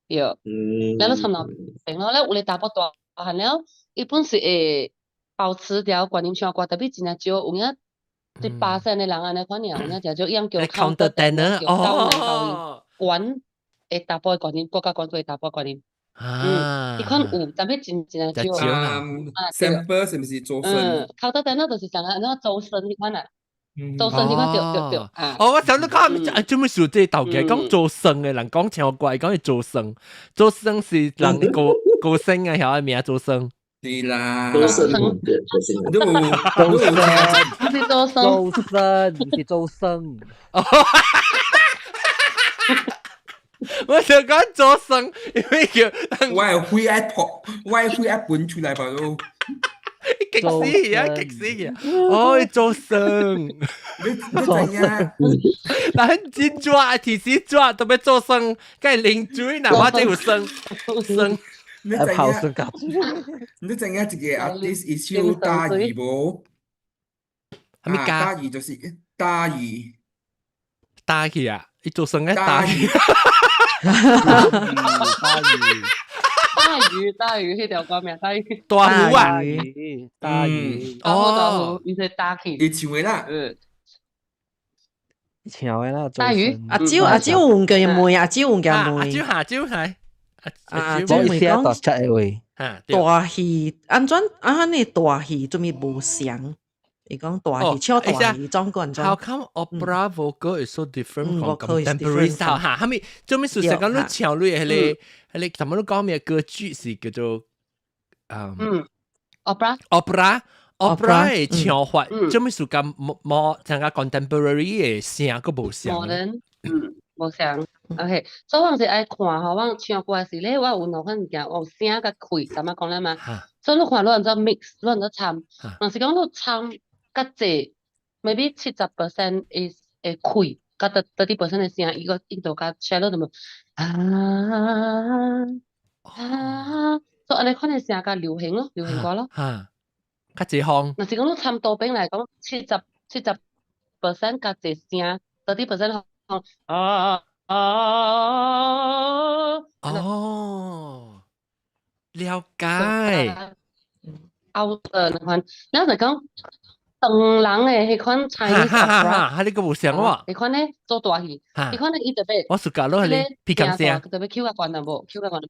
對，你都差唔多明咯。咧有你大波大漢了，一般是會保持條觀音唱歌，特別真係少有影。8%嘅人安尼款樣，人就養叫 counter tenor， 管會打波觀音，國家管會打波觀音。伊款有，但係真係少。sample 是唔是做聲？counter tenor 就是講啊，做聲呢款啊，做聲呢款對。我想你講，做咩事即係頭嘅講做聲嘅人講唱歌，講係做聲，做聲是人個聲啊，曉得名做聲。對啦，做聲，我想講做聲，因為叫我係會愛撲，我係會愛搬出來吧咯。激死啊！激死啊！哦，做聲，你怎樣？但真抓，提示抓，特別做聲，梗係零嘴嗱，我真有聲。你怎樣一個 artist is you 大魚冇？係咪大魚就是大魚。大魚啊！你做聲嘅大魚。大魚迄條歌名大魚。大魚啊！大魚。哦，伊是大魚。你唱嘅啦。唱嘅啦。大魚。阿蕉換嘅妹，阿蕉換嘅妹。阿蕉係。我意思係讀出嚟喂。大戲安怎呢？大戲做咩無聲？你講大戲唱大戲，裝個人裝。How come opera vocal is so different from contemporary style？嚇，係咪做咩事？成日都唱你係你，頭先都講咩歌劇是叫做opera 嘅唱法，做咩事咁冇成個 contemporary 嘅聲個無聲？無聲。OK，所以我是愛看吼，我唱歌時咧，我有兩款物件，有聲甲氣，咁樣講咧嘛。所以你看，你按照 mix，你按照參，若是講你參較濟 ，maybe 70% is 氣，甲30% 嘅聲，伊就甲 shallow 咁所以安尼款嘅聲甲流行咯，流行歌咯。較濟風。若是講你參多邊來講，70% 較濟聲，30% 風了解。那款，咱就講唐人嘅迄款 Chinese opera，哈，你個無聲喎。迄款咧做大戲，迄款咧伊特別。我暑假咯，係你偏聲。特別 Q 甲關淡無 ，Q 甲關。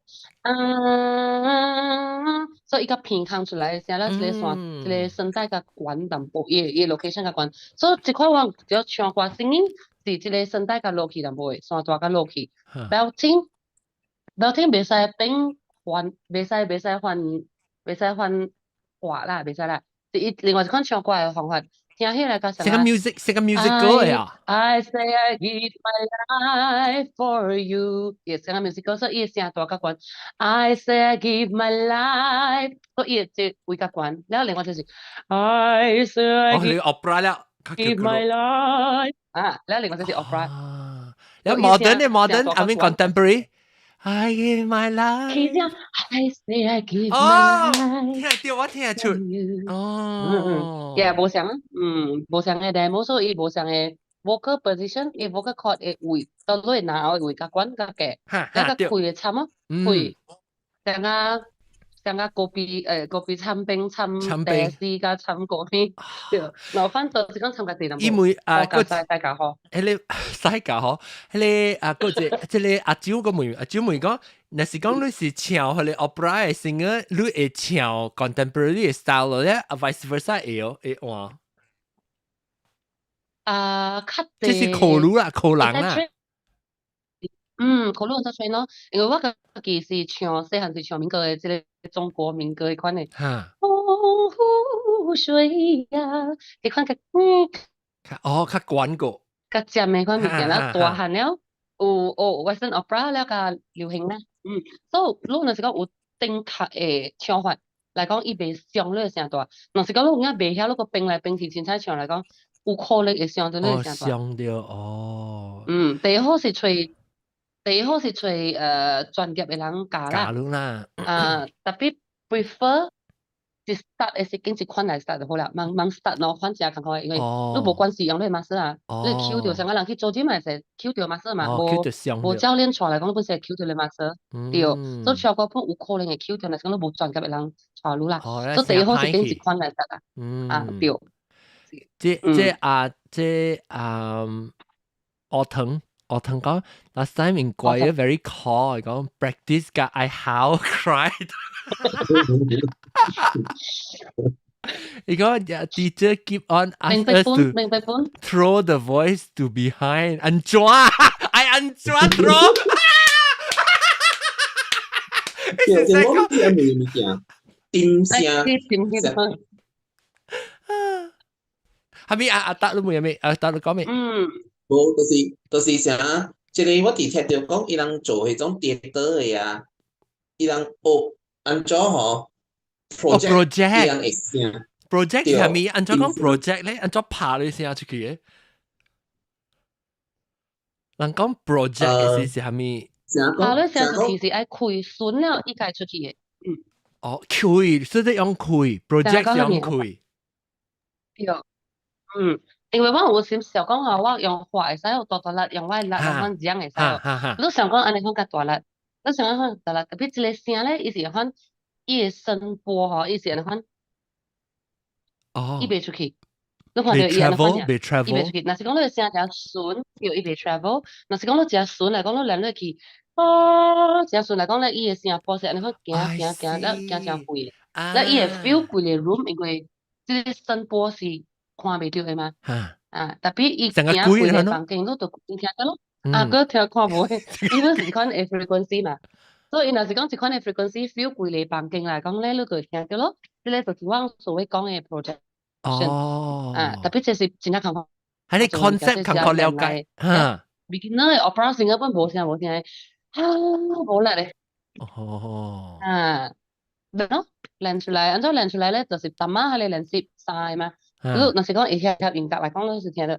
所以伊甲偏空出來嘅聲，咱一個線，一個聲帶甲關淡薄，伊 location 甲關。所以即塊我只要唱歌聲音。是一個聲帶甲落去淡薄誒，山大甲落去。表情袂使變換，袂使換話啦，袂使啦。是另外一款唱歌誒方法，聽起來較啥？成個 music 歌嚟啊 ！I say I give my life for you，成個 music 歌，所以伊誒聲大甲懸。I say I give my life，所以伊誒即位甲懸。然後另外就是 I say I give。哦，你 opera 了。Give my life แล้ว另外就是 opera แล้ว modern I mean contemporary。I give my life。I say I give my life。聽到我聽出。無相無相嘅 demo， 所以無相嘅 vocal position， 嘅 vocal cord 嘅位，到落去拿嘅位甲管甲嘅，แล้วก็คุย參คุย像個個別參兵參第四甲參過邊，對，留翻到時講參加第兩部，因為個世界好，迄個世界好，迄個個即個阿舅個妹，阿舅妹講，若是講你是唱迄個 opera 嘅 singer，你會唱 contemporary 嘅 style 咧，vice versa 會換。即是考慮啦，考人啦。可能在吹咯，因為我自己是唱細漢時唱民歌嘅，即個中國民歌款嘅。洪湖水呀，迄款較較廣個。較尖嘅款物件啦，大漢了，有 Western opera 了甲流行啦。所以如果是講有正確嘅唱法來講，伊袂傷你聲大。若是講你有影袂曉，你個變來變去，凊彩唱來講，有可能會傷到你聲大。傷到第一好是吹。專業嘅人教啦，特別 prefer 是 start 嘅時經一款來 start 就好啦，茫 start 喏，款正同佢，因為你無關係用你馬色你 Q 掉，成個人去做啲咪係 Q 掉馬色嘛，無教練帶來講本身係 Q 掉你馬色，對，所以超過有可能係 Q 掉，但係講你無專業嘅人帶路啦，所以第一好是經一款來 start 對，即我同講 last time in choir very call 講 practice 㗎 I how cried 佢講 teacher keep on ask us to throw the voice to behind 安怎 I 安怎 throw 係咪答你冇咩？答你講咩？無，就是啥？即個我哋聽到講，伊人做迄種跌倒嘅啊，伊人學安怎吼 project， 伊人會聲 project 係咪？安怎講 project 咧？安怎拍你聲出去嘅？人講 project 係咪？拍你聲出去是愛開順了，伊該出去嘅。開，所以用開 project 用開。因為我有時想講話，我用話會使有大力，用我力用講會使。你想講安尼講較大力，你想講大力，特別一個聲咧，伊是講伊嘅聲波吼，伊是安尼講，伊袂出去。你看到伊安尼講，伊袂出去。若是講你嘅聲誠順，叫伊袂 travel。若是講你誠順來講，你連落去，誠順來講咧，伊嘅聲波是安尼講行，了行誠貴。了伊會 feel 貴嘅 room，因為即個聲波是。看袂到的嘛，特別伊行規個房間，你就聽到咯，個聽看無嘅，伊都是款嘅 frequency 嘛，所以若是講一款嘅 frequency feel 規個房間來講咧，你就聽到咯，即個就是我所謂講嘅 projection，特別就是真正感覺，係你 concept 感覺了解，beginner 嘅 opera singer 本無聲嘅，無力咧，咯，練出來，按照練出來咧，就是淡仔係你練習晒嘛。若是講會協音樂來講，你是聽到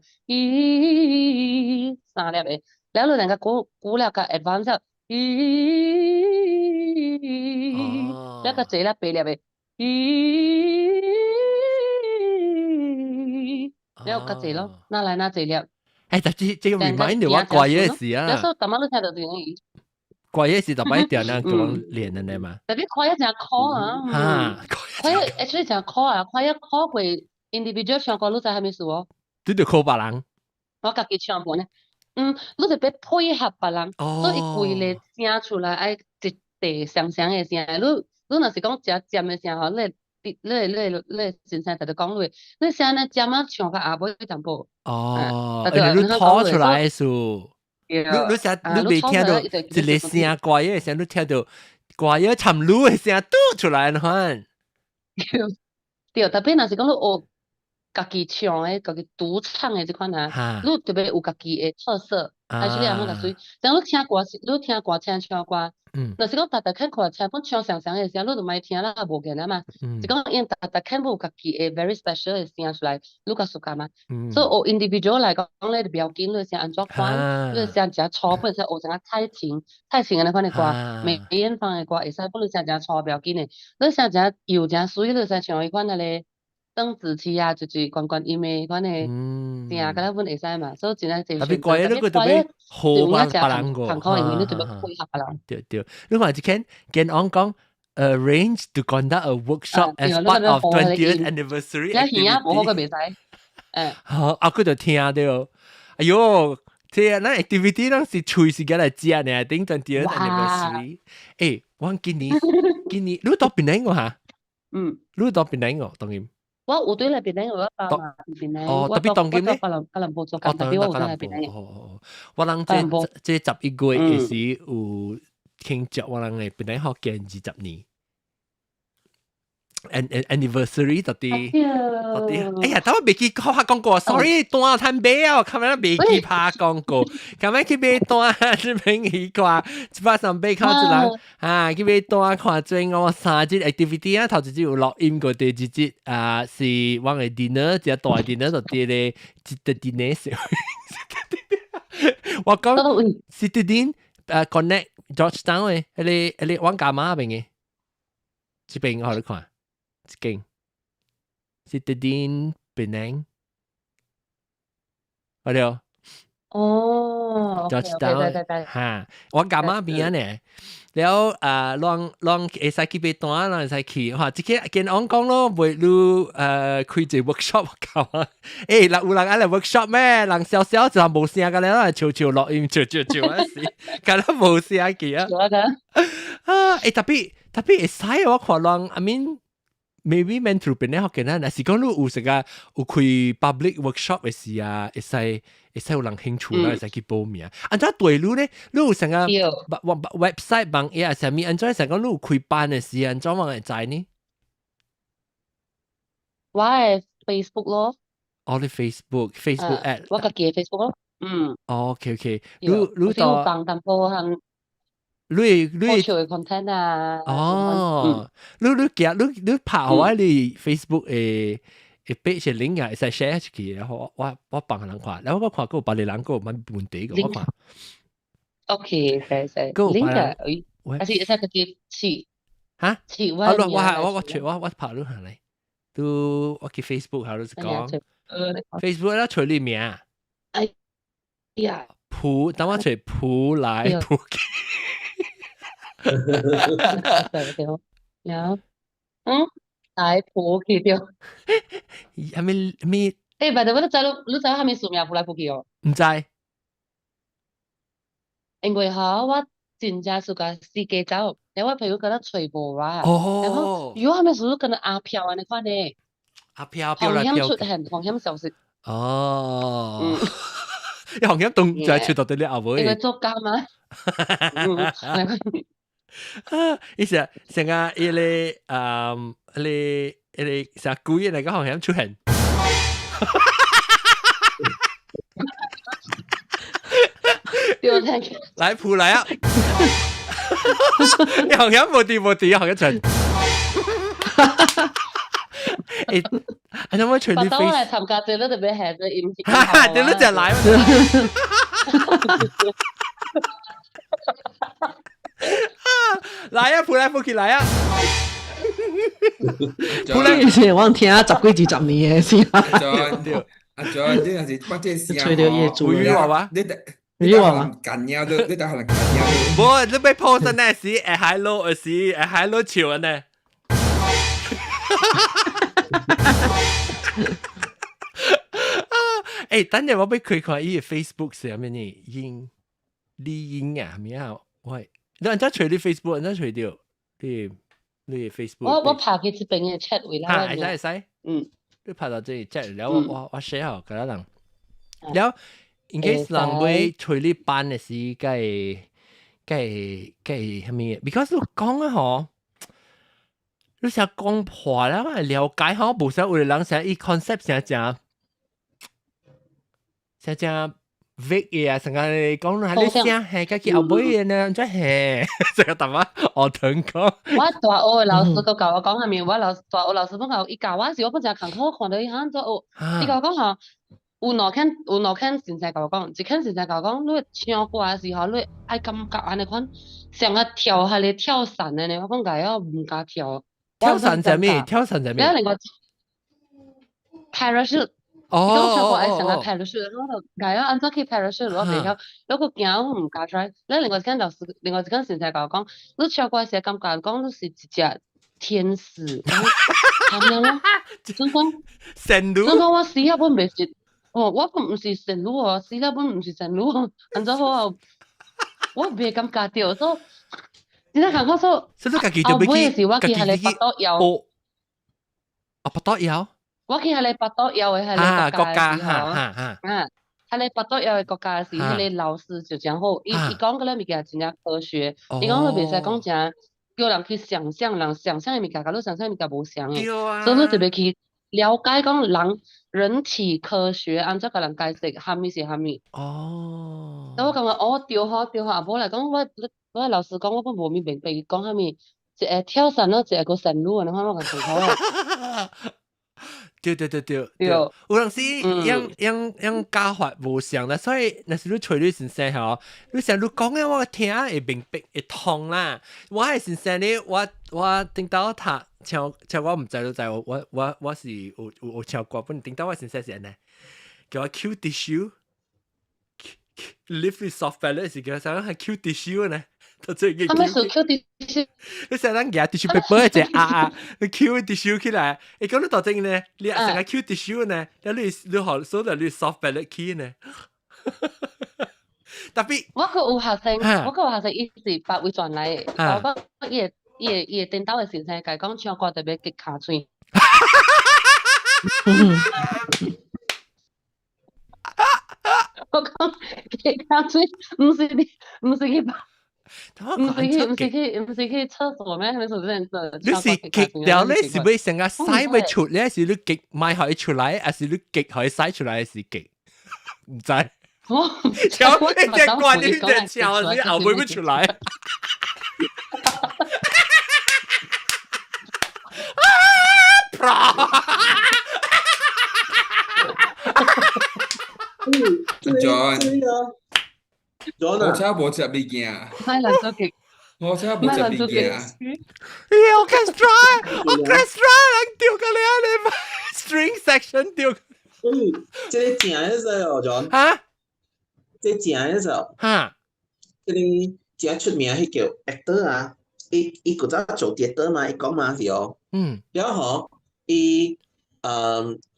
三粒嘅，แล้ว你能夠估了個 advance แล้วก็4粒8粒嘅，แล้วก็4咯，哪來哪4粒？但係這個 remind 我怪嘢事啊！有時候淡仔你聽到點樣？怪嘢事特別點樣講練嘅嘛？特別怪嘢成 call 啊！怪嘢 actually 成 call 啊！怪嘢 call 佢。individual 唱歌，你知係咩事喎？你就 call 別人。我家己唱盤咧，你就要配合別人，所以規個聲出來愛一地上嘅聲。你若是講誠尖嘅聲吼，你先生就講你聲咧尖啊，唱到下尾淡薄。你拖出來數，你未聽到一個聲怪嘅聲，你聽到怪嘢沉擼嘅聲嘟出來看。對，特別若是講你學。家己唱诶，家己独唱诶即款啊，哈你特别有家己诶特色，还是你阿好甲水。像你听歌是，你听歌唱歌，若是讲逐看看唱本唱上诶声，你就莫听啦，无见啊嘛。是讲因逐看有家己诶 very special 诶声出来，你较熟悉嘛。所以学 individual 来讲咧，就不要紧，你先安怎看，你先食初本先学啥蔡琴安尼款诶歌，梅艳芳诶歌会使，不如先食初不要紧诶，你先食有诚水，你先唱迄款咧。邓紫棋啊，就是关音诶，款诶，声甲咱阮会使嘛，所以真诶侪选择。你個特別好別人個，口因為你特別配合別人。對，你話只見我講 arrange to conduct a workshop as part of 20th anniversary activity。你耳冇好個袂使。好，佢就聽到，哎呦，這那 activity 當時隨時間來接呢，頂 20th anniversary。誒，我今年，你到邊嚟個嚇？你到邊嚟個當然。我有對嚟邊嚟，我到嘛邊嚟。哦，特別當今咧，吉隆坡做緊，特別我有對嚟邊嚟。我諗這11月嘅時有慶祝，我諗係邊嚟學建20年。anniversary 到底，哎呀，等我未記拍廣告 ，sorry， 單攤杯啊，今日未記拍廣告，今日去買單，只平起掛130杯靠一人啊，去買單看最我3節 activity 啊，頭一節有錄音過，第二節啊是我嘅 dinner， 只大 dinner 就啲咧，一個 dinner 小，我講 Citadine connect Georgetown 嘅，你往幹嘛邊嘅？這邊我嚟看。勁 Citadine Penang 我哋哦 Georgetown 嚇我幹嘛邊啊呢แล้วลอง會使去買單會使去嚇即係見我講咯會如開一個 workshop 搞啊誒嗱有人愛嚟 workshop 咩人小小就冇聲㗎咧悄悄錄音悄啊時㗎都冇聲嘅啊誒特別會使我看人 I mean maybe meant to 邊咧學嘅啦，但是講你有時間有開 public workshop 嘅時啊，會使有人興趣啦，會使去報名。按照對路咧，你有成個 website 網頁啊，上面按照成個你有開班嘅時，按照網會知呢？我係 Facebook 咯。我哋 Facebook ad。我家己嘅 Facebook 咯。OK，你到講淡薄行。你做 content 啊？哦，你拍我你 Facebook 誒 page link 啊，會使 share 出去，然後我幫人看，然後我看個別人個蠻問題個，我看。OK，係。link 啊，還是會使自己試。嚇？試我拍咗下嚟，都我去 Facebook 下度講 ，Facebook 啦，隨你名。哎呀！等我隨譜來譜去。有，大埔去掉。係咪？誒，但係我都知你知係咪數名鋪來鋪去哦？唔知。因為嚇我真正是個世界走，但我朋友跟他吹波啊。哦。然後如果係咪屬於跟阿飄啊？你看呢？阿飄紅險出現，紅險消息。哦。你紅險動就係出到對你阿妹。因為作家嘛。意思成個你成故意嚟個紅險出現。來鋪來啊！你紅險冇地，紅險出。誒，我諗我隨你 face。我嚟參加，對你特別係對音節。對你就嚟。來啊！鋪來鋪去來啊！鋪來以前我聽10幾20年嘅先。阿 John，你有時幫這時吹到業主啊！你話嘛？緊要都，你可能緊要。冇，你被 post 呢時係喺路，係喺路潮呢。誒，等陣我俾佢看依個 Facebook 上面呢影啊，咩啊？喂，你按照隨你 Facebook，按照隨掉你 Facebook。我拍佢這邊嘅 chat 位啦。係使。你拍到這裡 chat，然後我 share 好嗰人，然後 in case 人會隨你班嘅時，計係咩 ？because 你講啊嗬。你想講破啦，我了解好，無想有的人想伊 concept 想正 vague 啊，成個你講下你聲係家己後尾嘅呢，真係成個淡仔我同講。我大學嘅老師個教我講下面，我大學老師講伊教我時，我本正坎坷看到伊響做學，伊教我講嚇。有兩間先生甲我講，一間先生甲我講，你唱歌嘅時候，你愛感覺安尼款，上個跳下嚟跳傘嘅呢，我講解我唔敢跳。跳傘係咩？跳傘係咩？另外 parachute，伊講唱歌愛上個 parachute，我就解我安怎去 parachute，我未曉，我個驚我唔敢 try。另外一間先生甲我講，你唱歌時感覺講你是一隻天使，咁樣咯。所以講，我死啊，我未是。我唔是神女哦，死啦！我唔是神女哦，安怎好？我未感覺到，所以真係講說，後尾時我去係你八島遊，八島遊，我去係你八島遊嘅係你國家嘅時候，係你八島遊嘅國家嘅時，係你老師就講好，伊講嗰啲物件真正科學，伊講你袂使講正叫人去想象，人想象嘅物件，甲你想象嘅物件無相嘅，所以你特別去。了解講人體科學，安怎甲人解釋蝦米是蝦米。哦。咁我感覺對好，啊無來講我老師講我本無明白伊講蝦米，一個跳傘咯，一個神女啊，你看我咁痛苦啊。對，有陣時樣教法無相啦，所以若是你找你先生吼，你成日講嘅我聽會明白會通啦。我係先生咧，我聽到他。唱我唔知都知，我是有唱歌，本頂到我先生是安尼，叫我 Q tissue， lift with soft palate 是叫啥？係 Q tissue 呢？到最近。咩是 Q tissue？ 你成日夾 tissue paper 一隻你 Q tissue 起來，你講你到最近呢？你成個 Q tissue 呢？你學所謂你 soft palate 起呢？特別我個有學生，伊是八位轉來嘅，我講伊電腦嘅先生甲講唱歌特別激卡嘴。我講激卡嘴，唔是去廁所咩？你做咩做？你是激掉咧，是咪成個塞咪出咧？是你激咪可以出來，還是你激可以塞出來？是激？唔知。跳你隻關你隻跳，你後尾唔出來。John 我真係冇食物件。買嚟做極，我真係冇食物件。orchestra 人掉過嚟啊！你 string section 掉。這正嘅時候，John。嚇？這正嘅時候。嚇？這裡正出名係叫 actor 啊，伊嗰陣做 theater 嘛，伊講嘛是哦。然後伊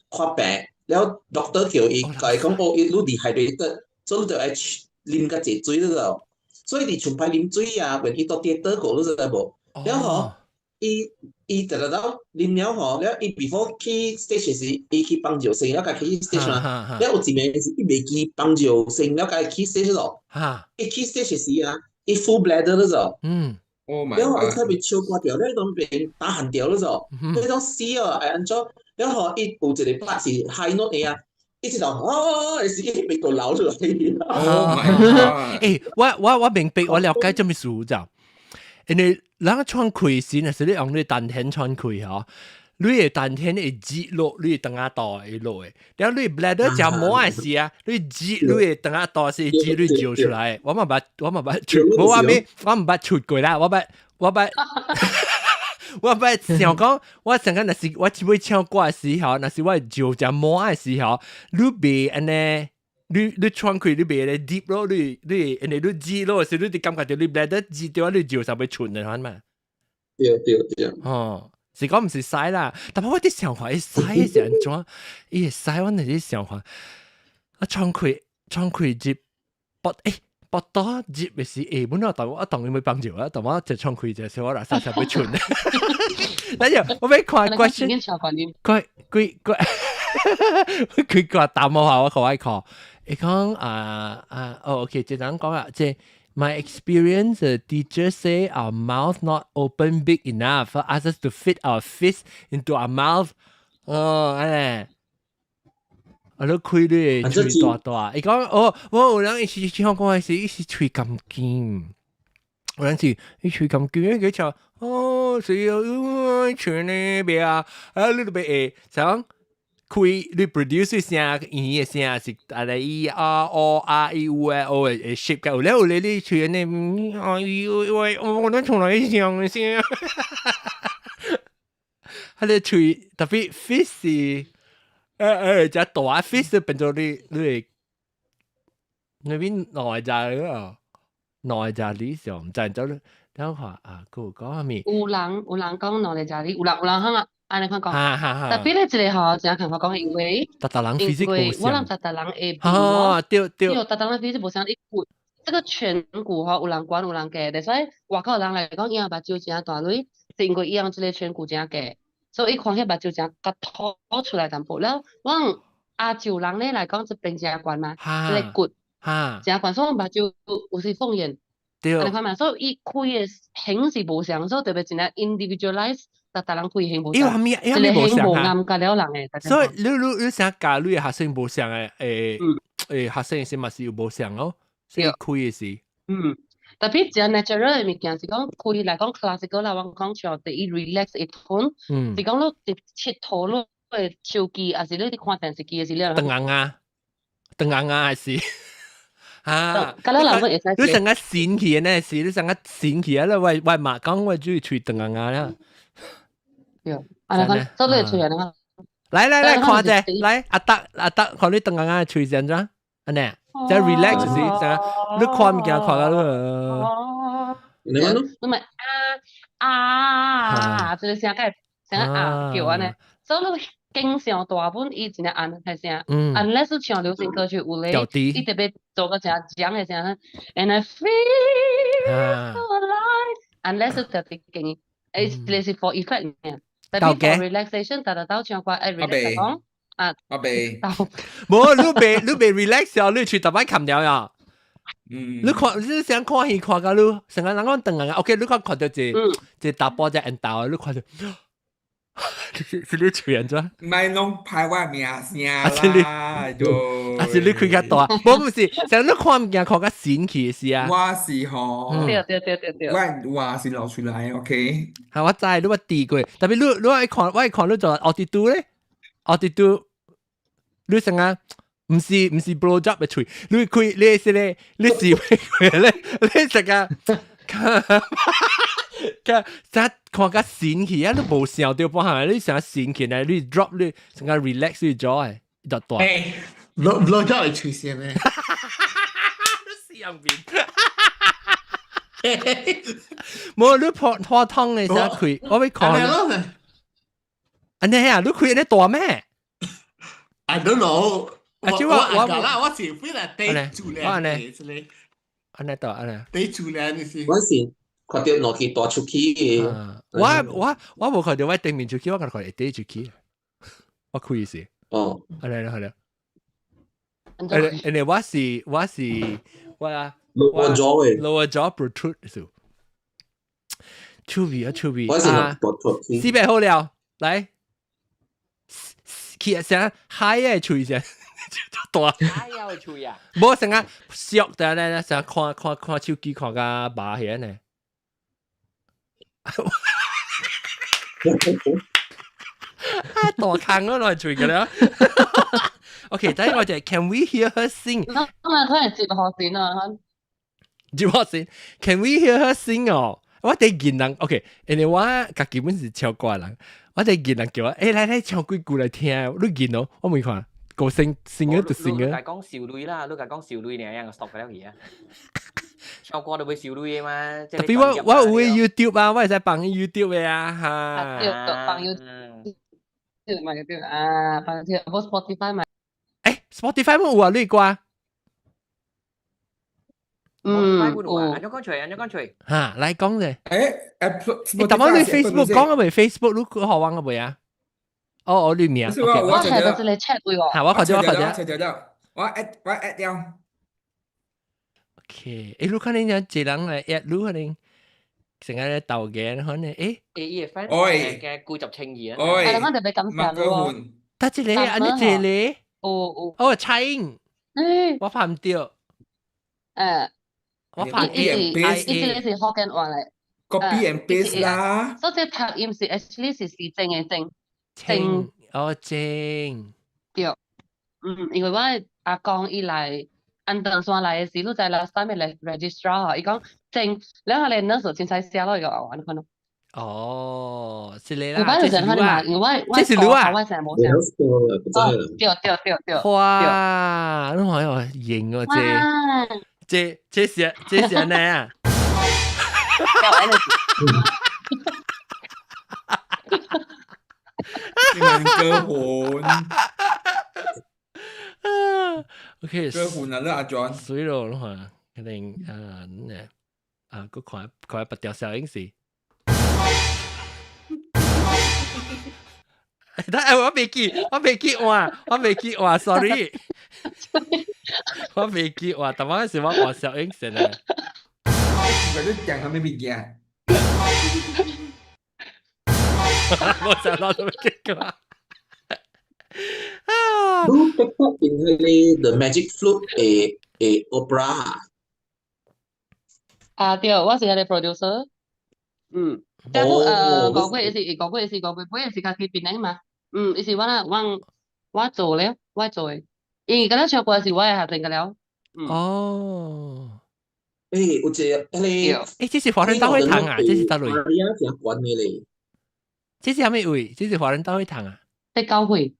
發病，然後 doctor 叫伊講哦，伊愈dehydrated，所以你就愛啉較濟水咯。所以你全排啉水啊，when 伊到 theater 過，你知無？然後伊就到啉了吼，然後伊 before 去 stage 時，伊去幫助性，了解去 stage 嘛。然後有一名是伊未去幫助性，了解去 stage 咯。伊去 stage 時啊，伊 full bladder 咯就。然後伊特別超掛掉，呢種病打橫掉咯就。呢種死啊，係安怎？然後伊有一個 part 是 high note 嘅啊。一直就是一直被狗流出來。Oh my god！ 誒，我明白，我了解這麼事就，因為人穿開時，係是你用你丹田穿開嗬，你嘅丹田會擠落，你等下倒會落嘅。然後你 bladder 就冇嘅事啊，你擠你嘅等下倒是擠你照出來。我唔捌出，我話咩？我唔捌出過啦，我捌。我想講，我成日若是我只會唱歌嘅時候，若是我做只摸嘅時候，你別安尼，你穿開你別咧 deep 咯，你安尼你知咯，是你哋感覺到你 bladder 知到你做就會出嚟係嘛？對。哦，是講唔是使啦，但係我啲想法，使嘅時候怎？伊使我哋啲想法，我穿開接不多接嘅事，本來我當然會幫助啊，但我就唱開就少我啦，實會出。等陣我俾看 question， 佢答我話我可愛 call， 你講OK，即係講啊，即係 My experience, the teacher say our mouth not open big enough for us to fit our fist into our mouth. 我都開你嘴大大。伊講我有人一時聽講係一時嘴咁尖，有陣時一嘴咁尖，佢就所以嘴呢邊啊你都俾想開你 produce 聲語嘅聲是啊你R shape 嘅，有咧你嘴呢我都從來想先，佢哋嘴特別 fish 是。只大 fish 變咗你那邊內在啊，內在理想唔知咗等下啊，佢講係咪？有人講內在理，有人香啊，安尼講講。特別咧，一個吼，真係看法講，因為我諗特人會對，特人 physics 無相，一骨這個顴骨吼，有人管有人計，所以外國人來講，伊目睭真大類，是因為伊用這個顴骨真計。所以看迄目睭真甲凸出來淡薄了。阮亞洲人咧來講，這邊真懸嘛，這個骨真懸，所以目睭有時鳳眼。安尼看嘛，所以伊開嘅形是無相，所以特別真係 individualize，但人開形無相，一個形無啱甲了人嘅。所以你想教你嘅學生無相嘅，學生先嘛是有無相咯，所以開嘅是。特別只 natural 嘅物件是講開來講 classical 啦，我講像第一 relax 一款，是講你佚佗你嘅手機，還是你看電視機嘅時咧？瞪眼係是啊，你成日閃起呢是，你成日閃起啦，喂嘛講我中意吹瞪眼啦。有，安尼講，所以你吹安尼講。來看者，來阿德，看你瞪眼吹先咋？安尼。即係 relax 時，你看唔見看到你咪就是聲個叫安尼，所以你經常大本伊真係按係聲，unless 唱流行歌曲有咧，伊特別做個正講嘅聲，and I feel alive，unless 特別勁，你是 for effect 嘅，特別 for relaxation，但到唱歌relax 講。我被，冇你被 relax 啊！你去特別冚掉呀。你看你想看戲看到你成個人講瞪眼，OK，你看到一大波隻人頭，你看到，是你吹人咗？唔係弄排我名聲啦，是你開較大，冇唔是，成日你看唔見看個閃氣是啊。我是吼，對，我是流出來 ，OK。係我知你話地過，特別你我看你做altitude咧。altitude 你成日唔是 blow job 嘅吹，你開你是咧，你是咧，你成日看個閃氣啊，你冇想到幫下，你成日閃氣咧，你 drop 你成日 relax 你咗誒，就大。blow job 係吹先咩？你試入面。冇你破湯嘅時候開，我會講。安尼啊，你開安尼大咩 ？I don't know。我是非來地主咧，安尼大安尼。地主咧，你是？我是看到攞去大出去嘅。我冇看到我對面出去，我看到地出去。我開是。哦。係啦。安尼我是lower jaw protrude 數。趣味。我是 protrude。四百好了，來。其實成嗨嘅吹先，大。嗨嘅吹啊！冇成日笑但係咧，成日看手機看個麻起呢。大坑嗰來吹嘅啦。OK，等我哋 Can we hear her sing？ 佢係接學線啊，接學線 Can we hear her sing 哦？我哋見人 OK，因為我家基本是超過人。我哋見人叫我，來唱幾句嚟聽，你見咯，我未看，個聲嘅就聲嘅。你講少女啦，你講少女呢樣 stop 嘅嘢啊，唱歌都會少女嘅嘛。特別我有 YouTube 啊，我係使放 YouTube 嘅啊嚇。放 YouTube 咪嗰啲啊，放 YouTube，我 Spotify 咪。Spotify 冇有啊？你掛？安咗乾脆。嚇，嚟講啫。你但係你 Facebook 講嘅咪 Facebook 你學玩嘅未啊？哦，你名。我係嗰隻你 check 會喎。係我學咗。我 at 掉。OK，你可能有一人嚟約你可能成日鬥嘅，可能伊嘅 friend 嘅顧及情義啊。係啦，我特別感謝咯。但係你安尼這裡，哦，蔡英，我拍唔到。我拍意思是福建話嚟。copy and paste 啦。所以這讀音是 actually 是正嘅正。正。對。因為我阿公伊來安登山來嘅時，都在last time 嚟 registrar，伊講正，然後嚟那時候先才寫咯，又玩可能。哦，是你啦。這是你嘛？因為這是你啊？我成日冇寫。對。哇！你看我型喎，這是咩啊？你們歌魂。OK，歌魂啊，啦阿 John。所以咯，肯定個看不掉小影視。但我未記話 ，sorry， 我未記話，但係我話小影視咧。佢都講佢未記啊。我想到都未記過。Lu TikTok in the Magic Flute opera。對，我是佢哋 producer。即係講過本是家己編嘅嘛。伊是我做咧，我做嘅。因嗰陣唱歌是我係合定嘅了。哦。有一個這是華人大會堂啊？這是哪裡？這是蝦米位？這是華人大會堂啊？德教會。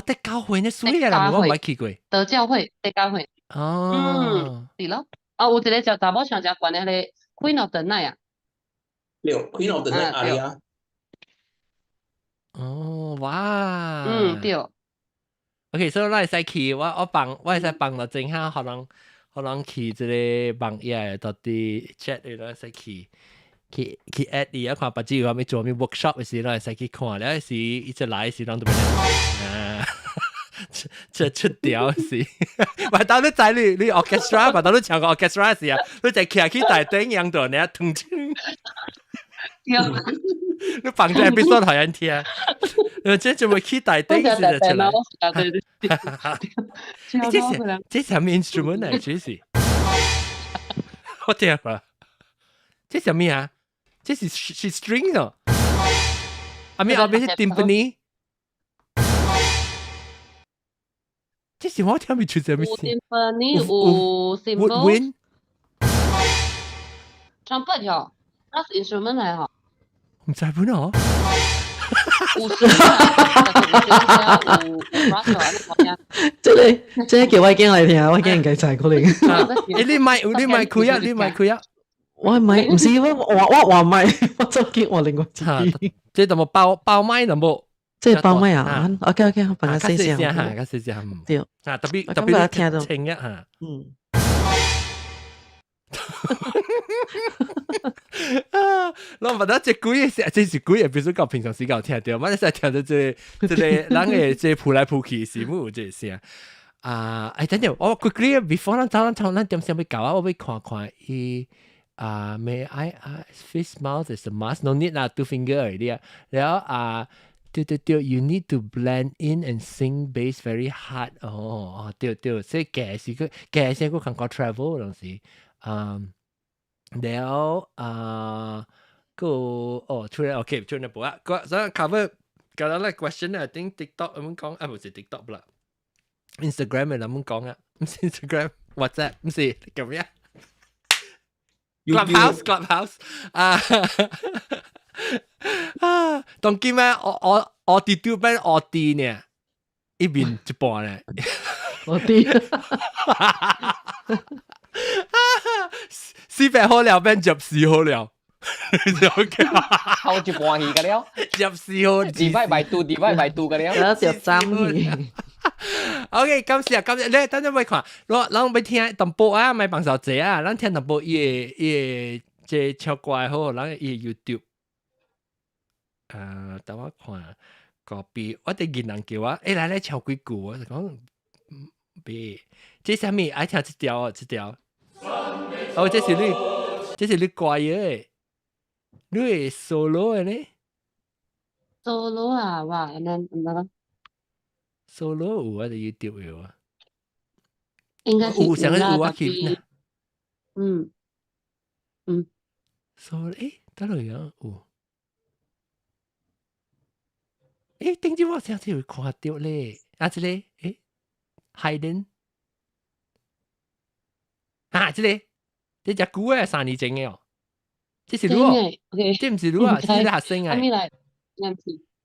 德教會呢？水嘅啦，我唔係去過。德教會，德教會。是咯。有一個查某唱只關嘅咧 ，Queen of the Night 啊。Queen of the Night aria。哇。對。OK，所以我會使去，我會使幫到正下，可能去這個網頁到底 chat 你都會使去 add 你啊，看不知有咩做咩 workshop 嘅時，都會使去看，了時一直來時，啷都出掉時，話到你在你 orchestra，話到你唱個 orchestra 時啊，你就企大頂樣度，你一通清。你放咗 episode 好人聽，你這就會去大頂時就出來。這是什麼 instrument 嚟？這是我聽過，這是什麼啊？這是 string 哦。阿咪是 timpani。這是我聽唔出什麼聲。timpani 有 cymbal。trumpet 哟。那是 instrument 嚟嗬，唔知本哦。有水啊，即叫我驚嚟聽，我驚人計晒可能。你咪開啊！我唔是我話咪，我就見我另外自己。即係有冇爆麥有冇？即係爆麥啊 ？OK， 我幫佢試試下，試下。對。特別聽到清一下。我唔得只鬼嘢，這是鬼嘢，比如講平常時間聽到，我哋成日聽到這個人嘅這撲來撲去是冇這聲等陣我 quickly before 咱走咱點先要搞啊，我要看伊May I face mouth is a must no need 啦 two finger 而啲啊，然後對 you need to blend in and sing bass very hard 對，所以嘅時個感覺 travel 嗰陣時。แล้วก็ช่วยโอเคช่วยนะบอกว่าก็สำหรับ cover ก็แล้ว like question I think TikTok มัน講ไม่ใช่ TikTok 啦 Instagram เลยมัน講啊ไม่ใช่ Instagram WhatsApp ไม่ใช่咁樣 Clubhouse 當今咩我哋ดูเป็น我哋เนี่ย一邊一半咧我哋400好了變14好了，後一半去個了，14好，divide by two 個了，13去。OK，感謝，你等陣咪看，咱咪聽淡薄啊，咪幫手者啊，咱聽淡薄伊即唱歌好，咱伊 YouTube， 等我看個比，我哋見人叫我，來唱幾句，我就講，別，這啥物愛聽這條。哦，这是你怪嘅，你係 solo 嘅呢 ？solo 啊，哇，那？solo 有我哋 YouTube 有啊，應該是有成日有啊去，嗯。solo 得嚟啊，有。頂住我上次會看到咧，啊，這個Hayden 啊，這個隻久誒3年前嘅哦，這是你哦，這唔是你啊，這是學生啊，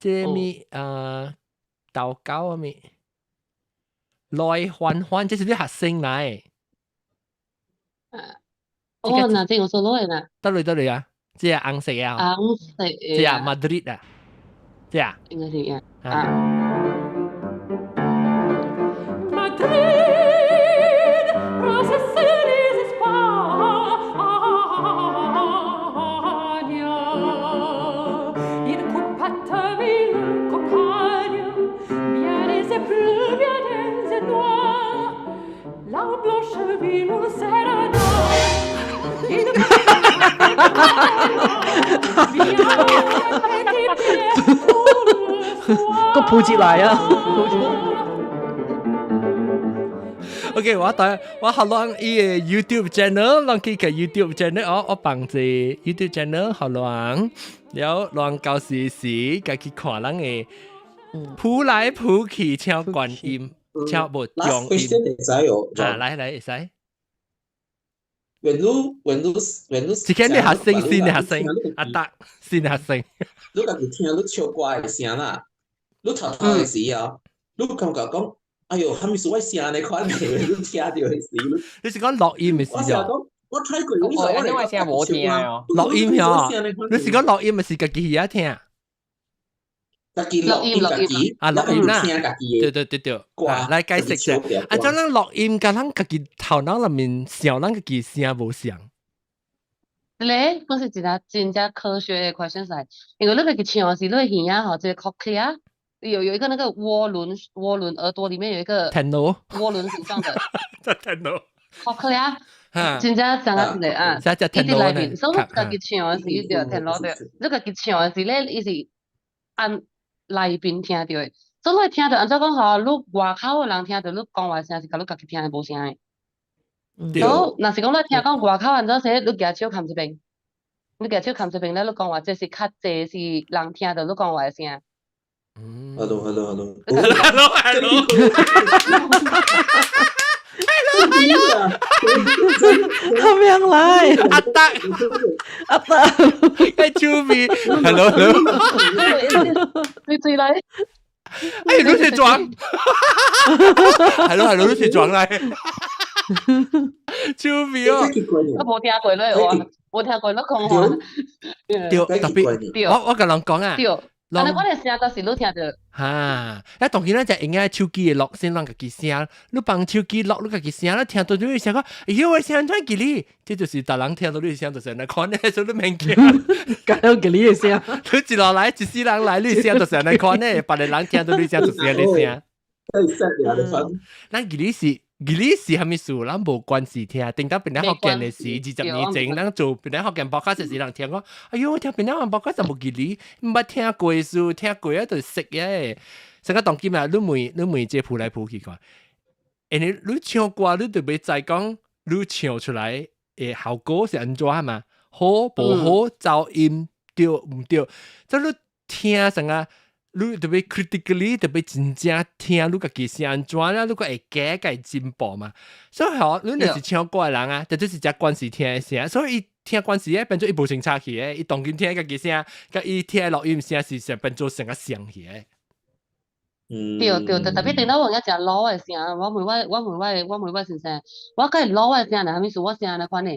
這咪豆狗啊咪，來歡，這是你學生嚟。哦，那這個solo嘅啦，得嚟啊，這係紅色啊，紅色嘅，這係 Madrid 啊。這樣，應該是嘅啊。個鋪接嚟啊 OK， 我學浪伊個 YouTube channel， 浪去個 YouTube channel， 我幫住 YouTube channel 學浪，了浪教時家去看人嘅譜來譜去唱觀音，唱無中音。啊，來會使。when you 之前你學生新嘅學生，阿達新嘅學生。你家己聽你唱歌嘅聲啦，你頭嘅時啊，你感覺講，哎呦，係咪是我聲你款嘅？你聽到嘅時，你是講錄音嘅時候？我睇過，你話我聲冇聽哦。錄音啊，你是講錄音咪是家己耳聽？家己錄音啊，錄音啦，對，啊，來解釋者，啊，將咱錄音甲咱家己頭腦裡面想咱家己聲無像。咧，嗰是真正科學嘅 question 嚟，因為你個唱是你個耳啊，吼，這個 cochlea 有一個那個渦輪耳朵裡面有一個渦輪形狀的 cochlea，真正上下嚟啊，呢啲裏邊，所以你家己唱是一條聽落對，你家己唱是咧，伊是按內邊聽到嘅，所以你聽到按照講吼，你外口嘅人聽到你講話聲是甲你家己聽係無聲嘅。好，若是講你聽講外口人做寫，你舉手冚一邊，你舉手冚一邊咧，你講話這是較濟是人聽到你講話嘅聲。Hello。咁樣嚟，阿德，喺出面 ，hello， 你追嚟，哎，你是裝，hello， 你是裝嚟，出面哦，我冇聽過咧，我聽過你講話，對，特別，我甲人講啊。但係我哋聲到時都聽到。嚇！一當然咧就應該手機嘅錄先讓家己聲，你幫手機錄你家己聲，你聽到你聲講，哎呦我聲怎記你？這就是大人聽到你聲就是安尼看咧，所以你免驚。咁樣記你嘅聲，你一落來一世人來，你聲就是安尼看咧，別個人聽到你聲就是安尼聲。咱記你是。吉利是係咪事？咱無關係聽，頂到邊啲學健嘅事，20年前咱做邊啲學健報告時，人聽講，哎呦，聽邊啲學報告就冇吉利，唔捌聽過事，聽過啊就識嘅。成個當今啊，你每隻譜來譜去看，你唱歌你就袂知講，你唱出來嘅效果是安怎嘛？好無好，噪音對唔對？即你聽成個。你特別 critically 特別真正聽你家己聲安怎啦，你個會改會進步嘛。所以吼，你若是唱歌嘅人啊，就就是只關係聽嘅聲，所以伊聽關係咧變做伊無成差去嘅，伊當今聽家己聲，甲伊聽錄音聲是成變做成個像去嘅。對，特別聽到我而家老嘅聲，我妹先生，我梗係老嘅聲，係咪是我聲嘅款呢？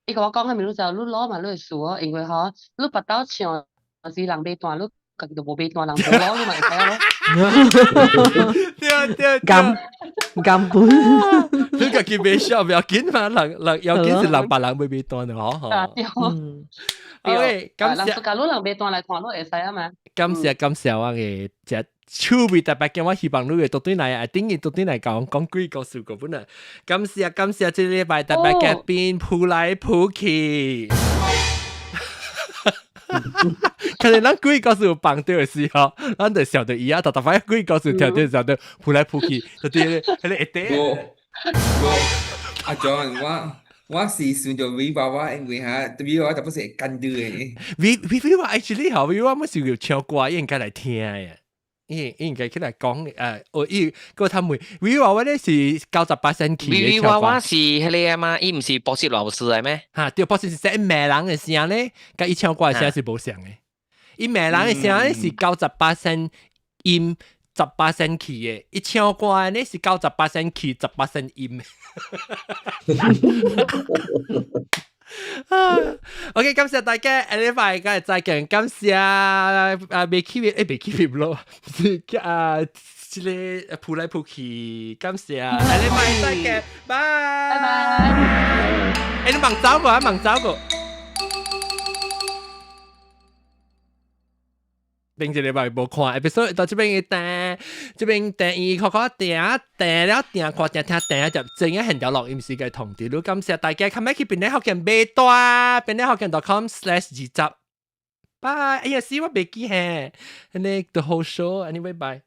伊甲我講嘅咪你就你老嘛，你會數哦，因為吼，你拔刀唱是人袂斷，你。家己都無俾斷人做咯，你咪睇下咯。對，根本你家己袂笑唔要緊嘛，人要緊是人別人會俾斷的嗬。OK，感謝。人世界路人袂斷來看都會使啊嘛。感謝我嘅只趣味特別嘅，我希望你嘅到底嚟，定義到底嚟講幾個數個本啊。感謝，這禮拜特別嘅邊鋪來鋪去。可能咱幾個數放掉嘅時候，咱就笑到伊啊，特快幾個數跳掉笑到鋪來鋪去，就啲迄個一啲。阿 John，我是選咗 V 娃娃，因為嚇 V 娃娃就不是跟住嘅。V 娃 actually 好 V 娃乜時要唱歌，應該嚟聽嘅。應該起來講個他們 V 娃娃咧是98%期嘅唱歌。V 娃娃是迄個嘛，伊唔是博士老師嚟咩？嚇，對，博士是寫罵人嘅聲咧，甲伊唱歌嘅聲是無像嘅。伊罵人嘅聲咧是98%音，10%期嘅，伊唱歌咧是98%期，10%音。OK， 感謝大家，下禮拜梗係再見，感謝未 keep 咯，即個鋪來鋪去，感謝，下禮拜再見，拜拜。你忙走個。頂一禮拜無看 episode 到這邊伊看定了定看定聽定就正一行條錄音時嘅同啲，感謝大家 come back 去便利學健買單，便利學健.com/20。拜，哎呀，死我未記嘿，你 the whole show anyway bye。